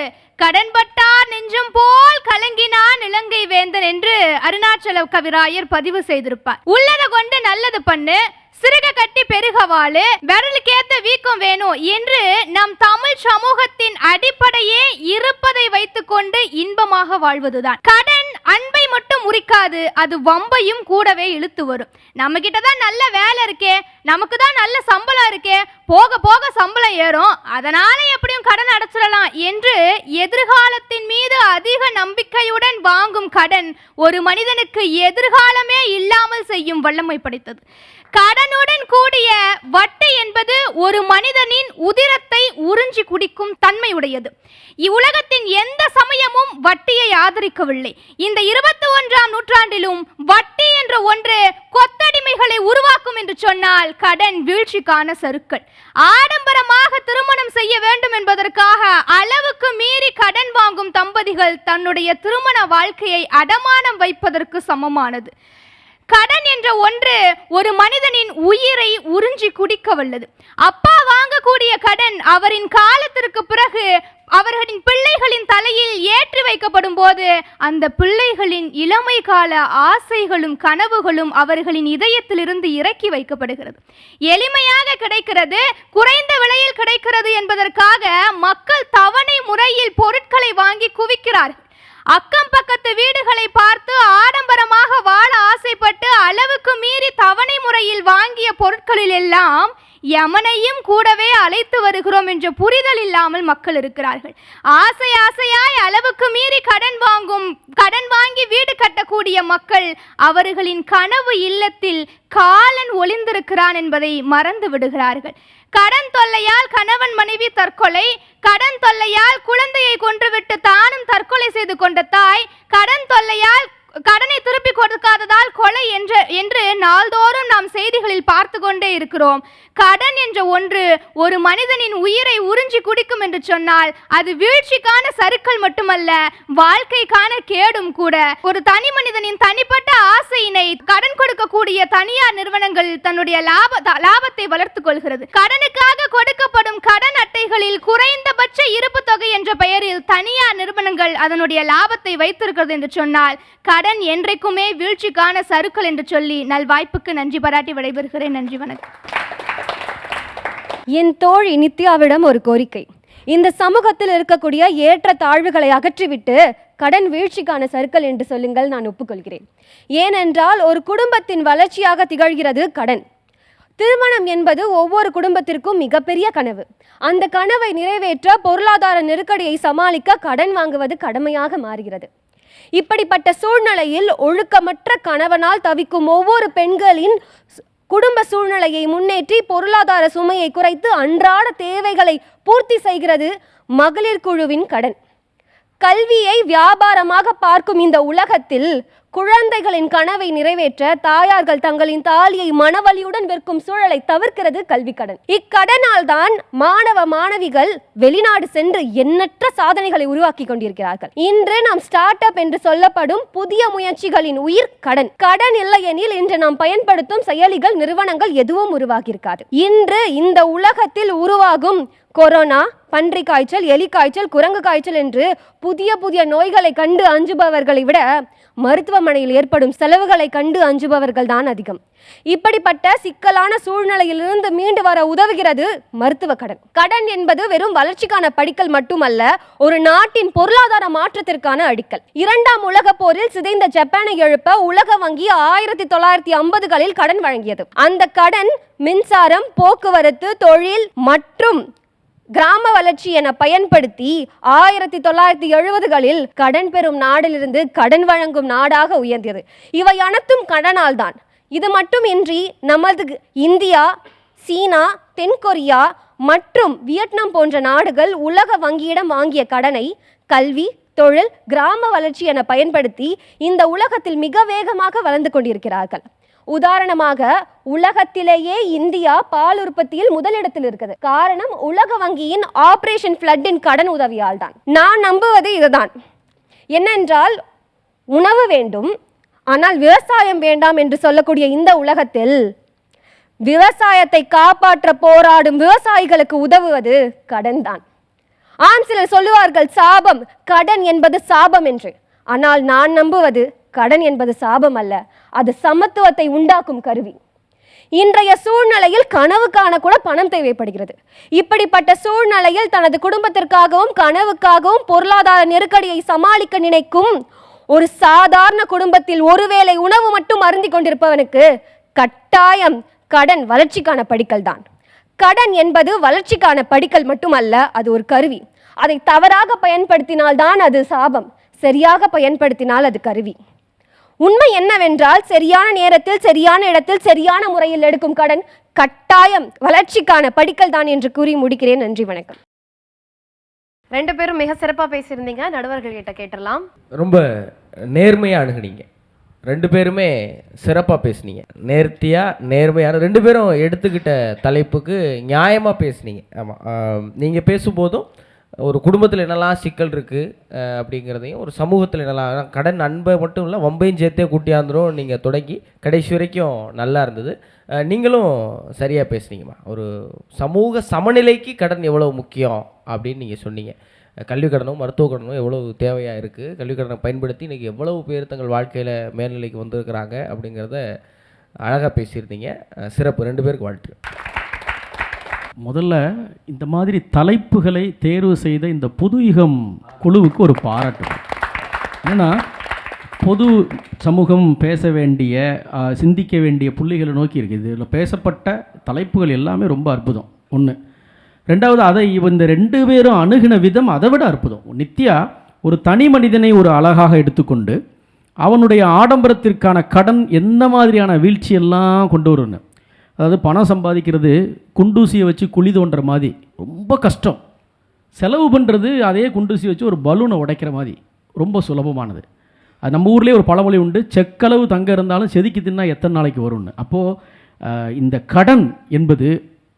கடன்பட்டார் நெஞ்சம் போல் கலங்கினான் இலங்கை வேந்தன் என்று அருணாச்சல கவிராயர் பதிவு செய்திருப்பார். உள்ளத கொண்டு நல்லது பண்ணு, சிறுக கட்டி பெருக வாழு, விரலுக்கேத்த வீக்கம் வேணும் என்று நம் தமிழ் சமூகத்தின் அடிப்படையே இருப்பதை வைத்துக்கொண்டு இன்பமாக வாழ்வதுதான். கடன் அன்பை மட்டும் முறிக்காது, அது வம்பையும் கூடவே இழுத்து வரும். நம்ம கிட்ட தான் நல்ல வேலை இருக்கே, நமக்கு தான் நல்ல சம்பளம் இருக்கே, போக போக சம்பளம் ஏறும், அதனால எப்படியும் கடன் அடைச்சிடலாம் என்று எதிர்காலத்தின் மீது அதிக நம்பிக்கையுடன் வாங்கும் கடன் ஒரு மனிதனுக்கு எதிர்காலமே இல்லாமல் செய்யும் வல்லமை படைத்தது. கடனுடன் கூடிய வட்டி என்பது ஒரு மனிதனின் உதிரத்தை உறிஞ்சி குடிக்கும் தன்மை உடையது. இவ்வுலகத்தின் எந்த சமயமும் வட்டியை ஆதரிக்கவில்லை. இந்த 21ஆம் நூற்றாண்டிலும் வட்டி என்ற ஒன்று கொத்தடிமைகளை உருவாக்கும் என்று சொன்னால் கடன் வீழ்ச்சிக்கான சறுக்கல். ஆடம்பரமாக திருமணம் செய்ய வேண்டும் என்பதற்காக அளவுக்கு மீறி கடன் வாங்கும் தம்பதிகள் தன்னுடைய திருமண வாழ்க்கையை அடமானம் வைப்பதற்கு சமமானது. கடன் என்ற ஒன்று ஒரு மனிதனின் உயிரை உறிஞ்சி குடிக்க வல்லது. அப்பா வாங்கக்கூடிய கடன் அவரின் காலத்திற்கு பிறகு அவர்களின் பிள்ளைகளின் தலையில் ஏற்றி வைக்கப்படும் போது அந்த பிள்ளைகளின் இளமை கால ஆசைகளும் கனவுகளும் அவர்களின் இதயத்திலிருந்து இறக்கி வைக்கப்படுகிறது. எளிமையாக கிடைக்கிறது, குறைந்த விலையில் கிடைக்கிறது என்பதற்காக மக்கள் தவணை முறையில் பொருட்களை வாங்கி குவிக்கிறார்கள். அக்கம் பக்கத்து வீடுகளை பார்த்து ஆடம்பரமாக வாழ ஆசைப்பட்டு அளவுக்கு மீறி தவணை முறையில் வாங்கிய பொருட்களில் எல்லாம் யமனையும் கூடவே அழைத்து வருகிறோம் என்ற புரிதல் இல்லாமல் மக்கள் இருக்கிறார்கள். ஆசை ஆசையாய் அளவுக்கு மீறி கடன் வாங்கி வீடு கட்டக்கூடிய மக்கள் அவர்களின் கனவு இல்லத்தில் காலன் ஒளிந்திருக்கிறான் என்பதை மறந்து விடுகிறார்கள். கடன் தொல்லையால் கணவன் மனைவி தற்கொலை, கடன் தொல்லையால் குழந்தையை கொன்றுவிட்டு தானும் தற்கொலை செய்து கொண்ட தாய், கடன் தொல்லையால் கடனை திருப்பி கொடுக்காததால் கொலை என்று நாள்தோறும் நாம் செய்திகளில் பார்த்து கொண்டே இருக்கிறோம். கடன் என்ற ஒன்று ஒரு மனிதனின் உயிரை உறிஞ்சி குடிக்கும் என்று சொன்னால் அது வீழ்ச்சிக்கான சறுக்கல் மட்டுமல்ல, வாழ்க்கைக்கான கேடும் கூட. ஒரு தனி மனிதனின் தனிப்பட்ட ஆசையினை கடன் கொடுக்கக்கூடிய தனியார் நிறுவனங்கள் தன்னுடைய லாபத்தை வளர்த்துக் கொள்கிறது. கடனுக்காக கொடுக்கப்படும் கடன் அட்டைகளில் குறைந்தபட்ச இருப்பு தொகை என்ற பெயரில் தனியார் நிறுவனங்கள் அதனுடைய லாபத்தை வைத்திருக்கிறது என்று சொன்னால் கடன் என்றைக்குமே வீழ்ச்சிக்கான சறுக்கல் என்று சொல்லி நல்வாய்ப்புக்கு நன்றி பாராட்டி விடைபெறுகிறேன். நன்றி, வணக்கம். என் தோழி நித்யாவிடம் ஒரு கோரிக்கை. இந்த சமூகத்தில் இருக்கக்கூடிய ஏற்ற தாழ்வுகளை அகற்றிவிட்டு கடன் வீழ்ச்சிக்கான சறுக்கல் என்று சொல்லுங்கள், நான் ஒப்புக்கொள்கிறேன். ஏனென்றால் ஒரு குடும்பத்தின் வளர்ச்சியாக திகழ்கிறது கடன். திருமணம் என்பது ஒவ்வொரு குடும்பத்திற்கும் மிகப்பெரிய கனவு. அந்த கனவை நிறைவேற்ற பொருளாதார நெருக்கடியை சமாளிக்க கடன் வாங்குவது கடமையாக மாறுகிறது. இப்படிப்பட்ட சூழ்நிலையில் ஒழுக்கமற்ற கணவனால் தவிக்கும் ஒவ்வொரு பெண்களின் குடும்ப சூழ்நிலையை முன்னேற்றி பொருளாதார சுமையை குறைத்து அன்றாட தேவைகளை பூர்த்தி செய்கிறது மகளிர் குழுவின் கடன். கல்வியை வியாபாரமாக பார்க்கும் இந்த உலகத்தில் குழந்தைகளின் கனவை நிறைவேற்ற தாயார்கள் தங்களின் தாலியை மனவலியுடன் விற்கும் சூழலை தவிர்க்கிறது கல்வி கடன். இக்கடனால் தான் மாணவ மாணவிகள் வெளிநாடு சென்று எண்ணற்ற சாதனைகளை உருவாக்கி கொண்டிருக்கிறார்கள். இன்று நாம் ஸ்டார்ட் அப் என்று சொல்லப்படும் புதிய முயற்சிகளின் உயிர் கடன். கடன் இல்லையெனில் இன்று நாம் பயன்படுத்தும் செயலிகள், நிறுவனங்கள் எதுவும் உருவாகியிருக்காது. இன்று இந்த உலகத்தில் உருவாகும் கொரோனா, பன்றி காய்ச்சல், எலி காய்ச்சல், குரங்கு காய்ச்சல் என்று புதிய புதிய நோய்களை கண்டு அஞ்சுபவர்களை விட மருத்துவமனையில் ஏற்படும் செலவுகளை கண்டு அஞ்சுபவர்கள் தான் அதிகம். இப்படிப்பட்ட சிக்கலான சூழ்நிலையிலிருந்து மீண்டு வர உதவுகிறது மருத்துவ கடன். கடன் என்பது வெறும் வளர்ச்சிக்கான படிக்கல் மட்டுமல்ல, ஒரு நாட்டின் பொருளாதார மாற்றத்திற்கான அடிக்கல். 2ஆம் உலகப் போரில் சிதைந்த ஜப்பானை எழுப்ப உலக வங்கி 1950களில் கடன் வழங்கியது. அந்த கடன் மின்சாரம், போக்குவரத்து, தொழில் மற்றும் கிராம வளர்ச்சி என பயன்படுத்தி 1970களில் கடன் பெறும் நாடிலிருந்து கடன் வழங்கும் நாடாக உயர்ந்தது. இவை அனைத்தும் கடனால் தான். இது மட்டுமின்றி நமது இந்தியா, சீனா, தென்கொரியா மற்றும் வியட்நாம் போன்ற நாடுகள் உலக வங்கியிடம் வாங்கிய கடனை கல்வி, தொழில், கிராம வளர்ச்சி என பயன்படுத்தி இந்த உலகத்தில் மிக வேகமாக வளர்ந்து கொண்டிருக்கிறார்கள். உதாரணமாக உலகத்திலேயே இந்தியா பால் உற்பத்தியில் முதலிடத்தில் இருக்குது. காரணம் உலக வங்கியின் ஆபரேஷன் ஃப்ளட்டின் கடன் உதவியால் தான். நான் நம்புவது இதுதான். என்னென்றால் உணவு வேண்டும், ஆனால் விவசாயம் வேண்டாம் என்று சொல்லக்கூடிய இந்த உலகத்தில் விவசாயத்தை காப்பாற்ற போராடும் விவசாயிகளுக்கு உதவுவது கடன் தான். சிலர் சொல்லுவார்கள் சாபம், கடன் என்பது சாபம் என்று. ஆனால் நான் நம்புவது கடன் என்பது சாபம் அல்ல, அது சமத்துவத்தை உண்டாக்கும் கருவி. இன்றைய சூழ்நிலையில் கனவு காண கூட பணம் தேவைப்படுகிறது. இப்படிப்பட்ட சூழ்நிலையில் தனது குடும்பத்திற்காகவும் கனவுக்காகவும் பொருளாதார நெருக்கடியை சமாளிக்க நினைக்கும் ஒரு சாதாரண குடும்பத்தில் ஒருவேளை உணவு மட்டும் அருந்தி கொண்டிருப்பவனுக்கு கட்டாயம் கடன் வளர்ச்சிக்கான படிக்கல் தான். கடன் என்பது வளர்ச்சிக்கான படிக்கல் மட்டுமல்ல, அது ஒரு கருவி. அதை தவறாக பயன்படுத்தினால் தான் அது சாபம், சரியாக பயன்படுத்தினால் அது கருவி. உண்மை என்னவென்றால் சரியான நேரத்தில், சரியான இடத்தில், சரியான முறையில் எடுக்கும் கடன் கட்டாயம் வளர்ச்சிக்கான படிக்கல் தான் என்று கூறி முடிக்கிறேன். நன்றி, வணக்கம். 2 பேரும் மிக சிறப்பாக பேசியிருந்தீங்க. நடுவர்கள் கிட்ட கேட்டலாம். ரொம்ப நேர்மையாக அணுகுனீங்க. 2 பேருமே சிறப்பாக பேசுனீங்க. நேர்மையான 2 பேரும் எடுத்துக்கிட்ட தலைப்புக்கு நியாயமாக பேசுனீங்க. ஆமாம், நீங்கள் பேசும்போதும் ஒரு குடும்பத்தில் என்னெல்லாம் சிக்கல் இருக்குது அப்படிங்கிறதையும், ஒரு சமூகத்தில் என்னெல்லாம் கடன் அன்பை மட்டும் இல்லை வம்பையும் சேர்த்தே கூட்டியாந்துரும் நீங்கள் தொடங்கி கடைசி வரைக்கும் நல்லா இருந்தது. நீங்களும் சரியாக பேசுனீங்கம்மா. ஒரு சமூக சமநிலைக்கு கடன் எவ்வளோ முக்கியம் அப்படின்னு நீங்கள் சொன்னீங்க. கல்வி கடனும் மருத்துவ கடனும் எவ்வளோ தேவையாக இருக்குது, கல்வி கடனை பயன்படுத்தி இன்றைக்கி எவ்வளவு பேர் தங்கள் வாழ்க்கையில் மேல்நிலைக்கு வந்திருக்கிறாங்க அப்படிங்கிறத அழகாக பேசியிருந்தீங்க. சிறப்பு. 2 பேருக்கு வாழ்த்து. முதல்ல இந்த மாதிரி தலைப்புகளை தேர்வு செய்த இந்த புது யுகம் குழுவுக்கு ஒரு பாராட்டு. ஏன்னா பொது சமூகம் பேச வேண்டிய, சிந்திக்க வேண்டிய புள்ளிகளை நோக்கி இருக்குது. இதில் பேசப்பட்ட தலைப்புகள் எல்லாமே ரொம்ப அற்புதம். ஒன்று. 2வது, அதை இந்த 2 பேரும் அணுகின விதம் அதை விட அற்புதம். நித்யா ஒரு தனி மனிதனை ஒரு அழகாக எடுத்துக்கொண்டு அவனுடைய ஆடம்பரத்திற்கான கடன் எந்த மாதிரியான வீழ்ச்சியெல்லாம் கொண்டு வரணும். அதாவது பணம் சம்பாதிக்கிறது குண்டூசியை வச்சு குழி தோன்ற மாதிரி ரொம்ப கஷ்டம். செலவு பண்ணுறது அதே குண்டூசி வச்சு ஒரு பலூனை உடைக்கிற மாதிரி ரொம்ப சுலபமானது. அது நம்ம ஊர்லேயே ஒரு பழமொழி உண்டு, செக்களவு தங்க இருந்தாலும் செதுக்கி தின்னா எத்தனை நாளைக்கு வரும்னு. அப்போது இந்த கடன் என்பது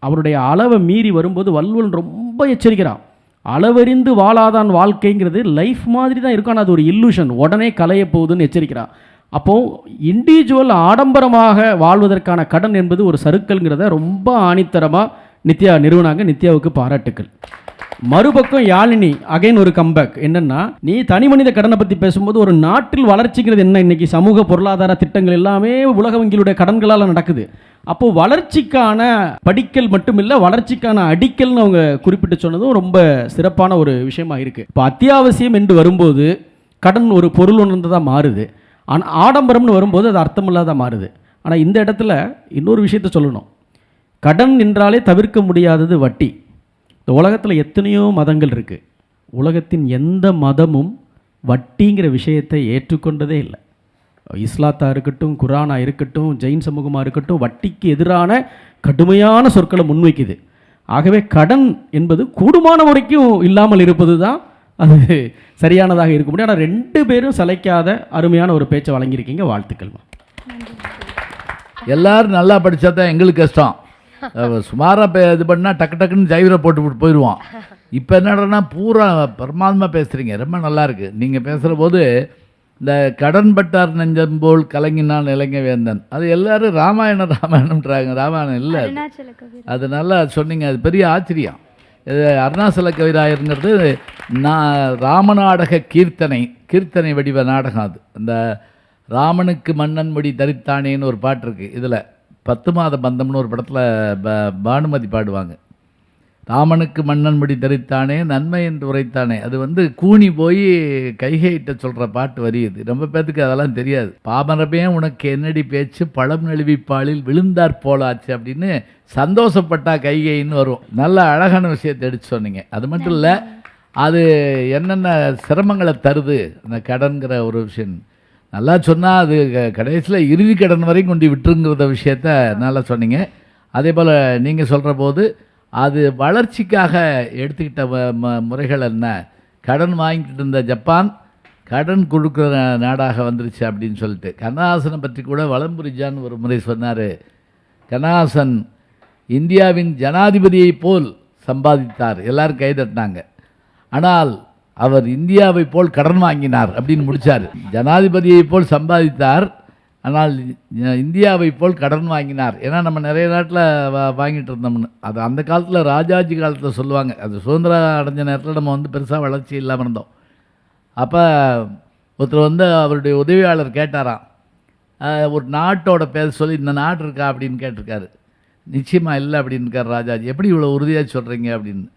அவருடைய அளவை மீறி வரும்போது வள்ளுவன் ரொம்ப எச்சரிக்கிறான். அளவறிந்து வாழாதான் வாழ்க்கைங்கிறது லைஃப் மாதிரி தான் இருக்கும், ஆனால் அது ஒரு இல்லூஷன், உடனே கலைய போகுதுன்னு எச்சரிக்கிறான். அப்போது இண்டிவிஜுவல் ஆடம்பரமாக வாழ்வதற்கான கடன் என்பது ஒரு சறுக்கல்ங்கிறத ரொம்ப ஆணித்தரமாக நித்யா நிறுவனாங்க. நித்யாவுக்கு பாராட்டுக்கள். மறுபக்கம் யாழினி அகைன் ஒரு கம்பேக். என்னென்னா, நீ தனி மனித கடனை பற்றி பேசும்போது ஒரு நாட்டில் வளர்ச்சிங்கிறது என்ன, இன்றைக்கி சமூக பொருளாதார திட்டங்கள் எல்லாமே உலக வங்கிகளுடைய கடன்களால் நடக்குது. அப்போது வளர்ச்சிக்கான படிக்கல் மட்டுமில்லை, வளர்ச்சிக்கான அடிக்கல்னு அவங்க குறிப்பிட்டு சொன்னதும் ரொம்ப சிறப்பான ஒரு விஷயமா இருக்குது. இப்போ அத்தியாவசியம் என்று வரும்போது கடன் ஒரு பொருள் ஒன்று தான் மாறுது. ஆனால் ஆடம்பரம்னு வரும்போது அது அர்த்தமில்லாத மாறுது. ஆனால் இந்த இடத்துல இன்னொரு விஷயத்த சொல்லணும். கடன் என்றாலே தவிர்க்க முடியாதது வட்டி. இந்த உலகத்தில் எத்தனையோ மதங்கள் இருக்குது. உலகத்தின் எந்த மதமும் வட்டிங்கிற விஷயத்தை ஏற்றுக்கொண்டதே இல்லை. இஸ்லாத்தாக இருக்கட்டும், குரானாக இருக்கட்டும், ஜெயின் சமூகமாக இருக்கட்டும், வட்டிக்கு எதிரான கடுமையான சொற்களை முன்வைக்குது. ஆகவே கடன் என்பது கூடுமான வரைக்கும் இல்லாமல் இருப்பது தான் அது சரியானதாக இருக்க முடியும். ஆனால் 2 பேரும் சளைக்காத அருமையான ஒரு பேச்சை வழங்கியிருக்கீங்க. வாழ்த்துக்கள்மா. எல்லாரும் நல்லா படித்தா தான் எங்களுக்கு கஷ்டம். சுமாராக இது பண்ணால் டக்கு டக்குன்னு ஜைவரை போட்டு போயிடுவோம். இப்போ என்னடனா பூரா பிரமாதமாக பேசுகிறீங்க, ரொம்ப நல்லா இருக்குது. நீங்கள் பேசுகிற போது இந்த கடன் பட்டார் நெஞ்சம்போல் கலங்கினான் இளைஞ வேந்தன், அது எல்லாரும் ராமாயணம்ன்றாங்க. ராமாயணம் இல்லை, அது நல்லா சொன்னீங்க. அது பெரிய ஆச்சரியம். இது அருணாச்சல கவிராயருங்கிறது ராமநாடக கீர்த்தனை வடிவ நாடகம். அது இந்த ராமனுக்கு மன்னன் முடி தரித்தானேன்னு ஒரு பாட்டு இருக்குது. இதில் 10 மாத பந்தம்னு ஒரு படத்தில் பானுமதி பாடுவாங்க. ராமனுக்கு மன்னன் முடி தரித்தானே நன்மை என்று உரைத்தானே, அது கூனி போய் கைகையிட்ட சொல்கிற பாட்டு வரி. இது ரொம்ப பேத்துக்கு அதெல்லாம் தெரியாது. பாமரமே உனக்கு என்னடி பேச்சு பழம் நழுவிப்பாலில் விழுந்தார் போலாச்சு அப்படின்னு சந்தோஷப்பட்டா கைகைன்னு வரும். நல்ல அழகான விஷயத்தை எடுத்து சொன்னீங்க. அது மட்டும் இல்லை, அது என்னென்ன சிரமங்களை தருது அந்த கடன்கிற ஒரு விஷயம் நல்லா சொன்னால், அது கடைசியில் இறுதி கடன் வரைக்கும் கொண்டு விட்டுருங்கிற விஷயத்த நல்லா சொன்னீங்க. அதே போல் நீங்கள் சொல்கிற போது அது வளர்ச்சிக்காக எடுத்துக்கிட்ட முறைகள் என்ன, கடன் வாங்கிட்டு இருந்த ஜப்பான் கடன் கொடுக்குற நாடாக வந்துருச்சு அப்படின்னு சொல்லிட்டு கண்ணதாசனை பற்றி கூட வலம்புரிஜான்னு ஒரு முறை சொன்னார். கண்ணதாசன் இந்தியாவின் ஜனாதிபதியை போல் சம்பாதித்தார், எல்லாரும் கைதட்டினாங்க. ஆனால் அவர் இந்தியாவை போல் கடன் வாங்கினார் அப்படின்னு முடித்தார். ஜனாதிபதியை போல் சம்பாதித்தார், ஆனால் இந்தியாவை போல் கடன் வாங்கினார். ஏன்னா நம்ம நிறைய நாட்டில் வாங்கிட்டு இருந்தோம்னு. அது அந்த காலத்தில் ராஜாஜி காலத்தில் சொல்லுவாங்க. அது சுதந்திரம் அடைஞ்ச நேரத்தில் நம்ம பெருசாக வளர்ச்சி இல்லாமல் இருந்தோம். அப்போ ஒருத்தர் அவருடைய உதவியாளர் கேட்டாராம், ஒரு நாட்டோட பேர் சொல்லி இந்த நாடு இருக்கா அப்படின்னு கேட்டிருக்காரு. நிச்சயமாக இல்லை அப்படின்னு இருக்கார் ராஜாஜி. எப்படி இவ்வளோ உறுதியாக சொல்கிறீங்க அப்படின்னு.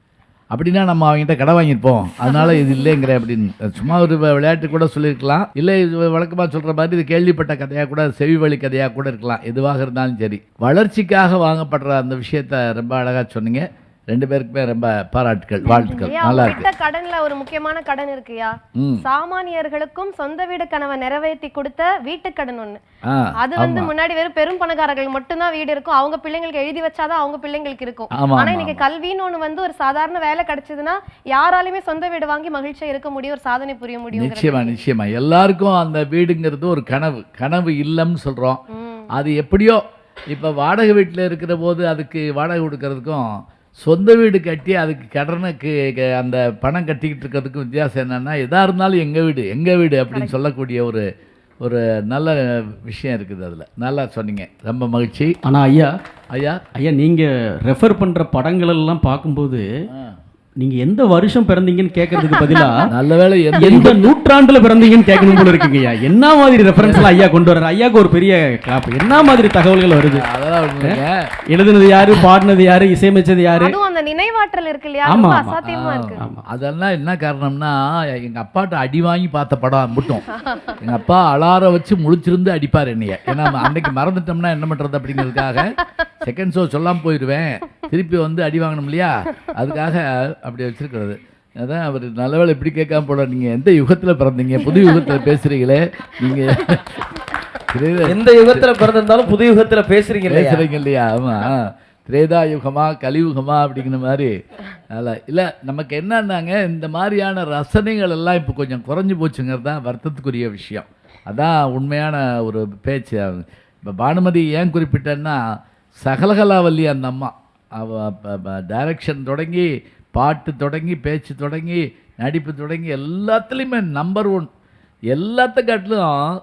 அப்படின்னா நம்ம அவங்ககிட்ட கடை வாங்கியிருப்போம், அதனால் இது இல்லைங்கிற அப்படின்னு சும்மா ஒரு விளையாட்டு கூட சொல்லியிருக்கலாம். இல்லை இது வழக்கமாக சொல்கிற மாதிரி இது கேள்விப்பட்ட கதையாக கூட, செவி வழி கதையாக கூட இருக்கலாம். எதுவாக இருந்தாலும் சரி, வளர்ச்சிக்காக வாங்கப்படுற அந்த விஷயத்த ரொம்ப அழகாக சொன்னீங்க. 2 பேருக்குமே ரொம்ப பாராட்டுகள், வாழ்த்துக்கள். நல்லா இருக்கு. கடன்ல ஒரு முக்கியமான கடன் இருக்குயா, சாமானியர்களுக்கும் சொந்த வீடு கனவை நிறைவேற்றி கொடுத்த வீட்டு கடன் ஒண்ணு. அது முன்னாடி வெறும் பெரும் பணக்காரர்கள் மட்டும்தான் வீடு இருக்கும், அவங்க பிள்ளைங்களுக்கு எழுதி வச்சாதான் அவங்க பிள்ளைங்களுக்கு இருக்கும். ஆனா இன்னைக்கு கல்வின்னு ஒண்ணு ஒரு சாதாரண வேலை கிடைச்சதுன்னா யாராலுமே சொந்த வீடு வாங்கி மகிழ்ச்சியா இருக்க முடியும், ஒரு சாதனை புரிய முடியும். நிச்சயமா எல்லாருக்கும் அந்த வீடுங்கிறது ஒரு கனவு இல்லம்னு சொல்றோம். அது எப்படியோ இப்ப வாடகை வீட்டுல இருக்கிற போது அதுக்கு வாடகை கொடுக்கறதுக்கும் சொந்த வீடு கட்டி அதுக்கு கடனுக்கு அந்த பணம் கட்டிக்கிட்டு இருக்கிறதுக்கும் வித்தியாசம் என்னென்னா, எதாக இருந்தாலும் எங்கள் வீடு அப்படின்னு சொல்லக்கூடிய ஒரு நல்ல விஷயம் இருக்குது. அதில் நல்லா சொன்னீங்க, ரொம்ப மகிழ்ச்சி. ஆனால் ஐயா நீங்கள் ரெஃபர் பண்ணுற படங்கள் எல்லாம் பார்க்கும்போது நீங்கள் எந்த வருஷம் பிறந்தீங்கன்னு கேட்கறதுக்கு பதிலாக நல்ல வேலை எந்த நூற்றாண்டில் பிறந்தீங்கன்னு கேட்கணும் போல இருக்குங்க ஐயா. என்ன மாதிரி ரெஃபரன்ஸ்லாம் ஐயா கொண்டு வர்றாரு? ஐயாவுக்கு ஒரு பெரிய கிளாப். என்ன மாதிரி தகவல்கள் வருது? அதெல்லாம் எழுதுனது யாரு, பாடினது யாரு, இசையமைச்சது யாரு? அந்த நினைவாற்றல் இருக்கு இல்லையா, அசாத்தியமா இருக்கு. அதெல்லாம் என்ன காரணம்னா, எங்க அப்பாட்ட அடி வாங்கி பார்த்த படம் மட்டும். எங்க அப்பா அலாரம் வச்சு முழிச்சிருந்து அடிப்பார் என்னைய. ஏன்னா அன்னைக்கு மறந்துட்டோம்னா என்ன பண்றது அப்படிங்கிறதுக்காக செகண்ட் ஷோ சொல்லாமல் போயிடுவேன், திருப்பி அடி வாங்கணும் இல்லையா, அதுக்காக அப்படி வச்சிருக்கிறது. அதான் அவர் நல்லவேளை இப்படி கேட்காம போட, நீங்கள் எந்த யுகத்தில் பிறந்தீங்க, புது யுகத்தில் பேசுகிறீங்களே நீங்கள், எந்த யுகத்தில் பிறந்திருந்தாலும் புது யுகத்தில் பேசுகிறீங்க இல்லையா? ஆமாம், திரேதா யுகமா கலியுகமா அப்படிங்கிற மாதிரி. அதில் இல்லை, நமக்கு என்னன்னாங்க, இந்த மாதிரியான ரசனைகள் எல்லாம் இப்போ கொஞ்சம் குறைஞ்சி போச்சுங்கிறது தான் வருத்தத்துக்குரிய விஷயம். அதான் உண்மையான ஒரு பேச்சு. இப்போ பானுமதி ஏன் குறிப்பிட்டேன்னா, சகலகலாவல்லி அந்த அம்மா டைரக்ஷன் தொடங்கி, பாட்டு தொடங்கி, பேச்சு தொடங்கி, நடிப்பு தொடங்கி எல்லாத்துலேயுமே நம்பர் 1. எல்லாத்த காட்டிலும்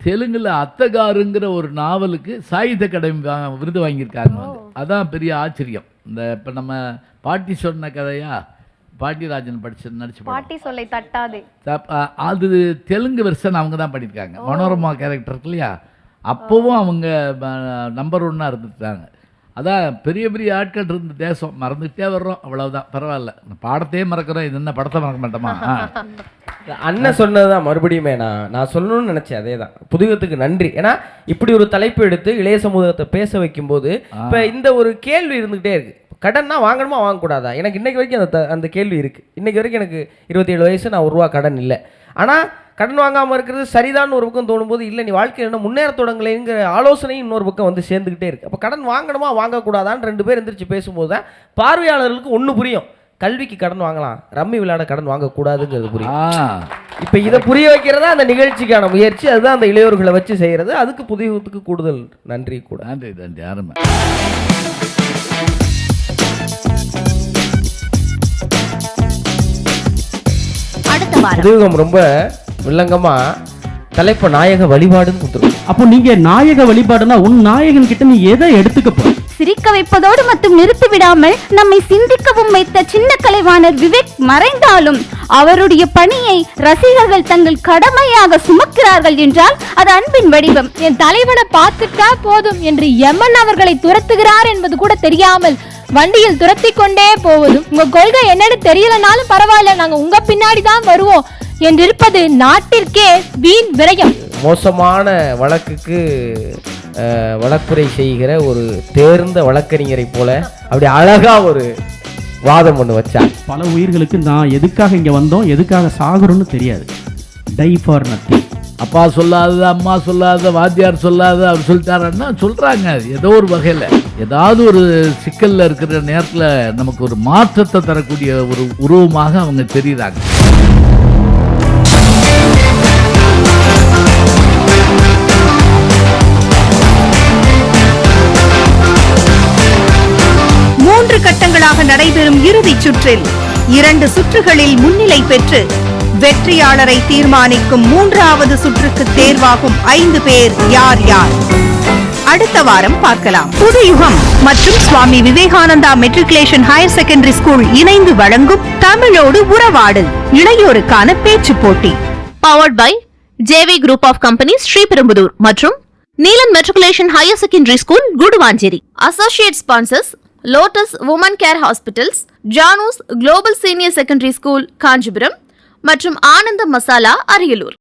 தெலுங்கில் அத்தகாருங்கிற ஒரு நாவலுக்கு சாகித்ய அகாடமி விருது வாங்கியிருக்காங்க. அதான் பெரிய ஆச்சரியம். இந்த இப்போ நம்ம பாட்டி சொன்ன கதையா, பாட்டிராஜன் நடிச்சு பாட்டி சொல்லை தட்டாதே, அது தெலுங்கு வெர்ஷன் அவங்க தான் பண்ணியிருக்காங்க. மனோரமா கேரக்டர் இருக்கு இல்லையா, அப்போவும் அவங்க நம்பர் 1 இருந்துட்டாங்க. அதான் பெரிய பெரிய ஆட்கள் இருந்த தேசம், மறந்துகிட்டே வர்றோம், அவ்வளவுதான். பரவாயில்ல, பாடத்தையே மறக்கிறோம், இது என்ன படத்தை மறக்க மாட்டோமா? அண்ணன் சொன்னதுதான் மறுபடியுமே நான் சொல்லணும்னு நினைச்சேன். அதே தான், புதுயுகத்துக்கு நன்றி. ஏன்னா இப்படி ஒரு தலைப்பு எடுத்து இளைய சமூகத்தை பேச வைக்கும்போது இப்போ இந்த ஒரு கேள்வி இருந்துகிட்டே இருக்கு, கடன்னா வாங்கணுமா வாங்கக்கூடாதா? எனக்கு இன்னைக்கு வரைக்கும் அந்த கேள்வி இருக்கு. இன்னைக்கு வரைக்கும் எனக்கு 27 வயசு, நான் ₹1 கடன் இல்லை. ஆனால் கடன் வாங்காமல் இருக்கிறது சரிதான் ஒரு பக்கம் தோணும்போது, இல்லை நீ வாழ்க்கையில் என்ன முன்னேற தொடங்கலைங்கிற ஆலோசனையும் இன்னொரு பக்கம் வந்து சேர்ந்துக்கிட்டே இருக்குது. அப்போ கடன் வாங்கணுமா வாங்கக்கூடாதான்னு 2 பேர் எந்திரிச்சு பேசும்போது தான் பார்வையாளர்களுக்கு ஒன்று புரியும். கல்விக்கு கடன் வாங்கலாம், ரம்மி விளையாட கடன் வாங்கக்கூடாதுங்கிறது புரியும். இப்போ இதை புரிய வைக்கிறதா அந்த நிகழ்ச்சிக்கான முயற்சி. அதுதான் அந்த இளையோர்களை வச்சு செய்கிறது. அதுக்கு புதியத்துக்கு கூடுதல் நன்றி கூட. நன்றி நன்றி. யாருமே அடுத்த வாரம் புதியகம் ரொம்ப வில்லங்கமா தலைப்ப நாயக வழிபாடுன்னு கொடுத்துருக்கோம். அப்போ நீங்க நாயக வழிபாடுனா உன் நாயகன் கிட்ட நீ எதை எடுத்துக்க போற? சிரிக்க வைப்பதோடு மட்டும் நிறுத்தி விடாமல் நம்மை சிந்திக்கவும் வைத்த சின்ன கலைவாணர் விவேக் மறைந்தாலும் அவருடைய பணியை ரசிகர்கள் தங்கள் கடமையாக சுமக்கிறார்கள் என்றால் அது அன்பின் வடிவம். என் தலைவனை பார்த்துட்டா போதும் என்று எமன் அவர்களை துரத்துகிறார் என்பது கூட தெரியாமல் வண்டியில் துரத்தி கொண்டே போவதும், உங்க கொள்கை என்னன்னு தெரியலனாலும் பரவாயில்ல, நாங்க உங்க பின்னாடி தான் வருவோம் என்றிருப்பது நாட்டிற்கே வீண் விரயம். மோசமான வழக்குக்கு வழக்குரை செய்கிற ஒரு தேர்ந்த வழக்கறிஞரை போல அப்படி அழகா ஒரு வாதம் ஒன்று வச்சார். பல உயிர்களுக்கு நான் எதுக்காக இங்க வந்தோம், எதுக்காக சாகுறோம்னு தெரியாது. Tie for nothing. அப்பா சொல்லாதது, அம்மா சொல்லாத, வாத்தியார் சொல்லாத அவர் சொல்லிட்டாருன்னா சொல்றாங்க. ஏதோ ஒரு வகையில் ஏதாவது ஒரு சிக்கல்ல இருக்கிற நேரத்தில் நமக்கு ஒரு மாற்றத்தை தரக்கூடிய ஒரு உருவமாக அவங்க தெரியுறாங்க. கட்டங்களாக நடைபெறும் இறுதிச் சுற்றில் 2 சுற்றுகளில் முன்னிலை பெற்று வெற்றியாளரை தீர்மானிக்கும் 3வது சுற்றுக்கு தேர்வாகும் 5 பேர் யார் யார்? அடுத்த வாரம் பார்க்கலாம். புதுயுகம் மற்றும் Swami Vivekananda matriculation higher secondary school இணைந்து வழங்கும் தமிழோடு உறவாடு இளையோருக்கான பேச்சு போட்டி. Powered by JV group of companies Sriperumbudur மற்றும் Neelan matriculation higher secondary school Guduvancheri. Associate sponsors Lotus women care hospitals, Janus global senior secondary school Kanchipuram மற்றும் ஆனந்த மசாலா அரியலூர்.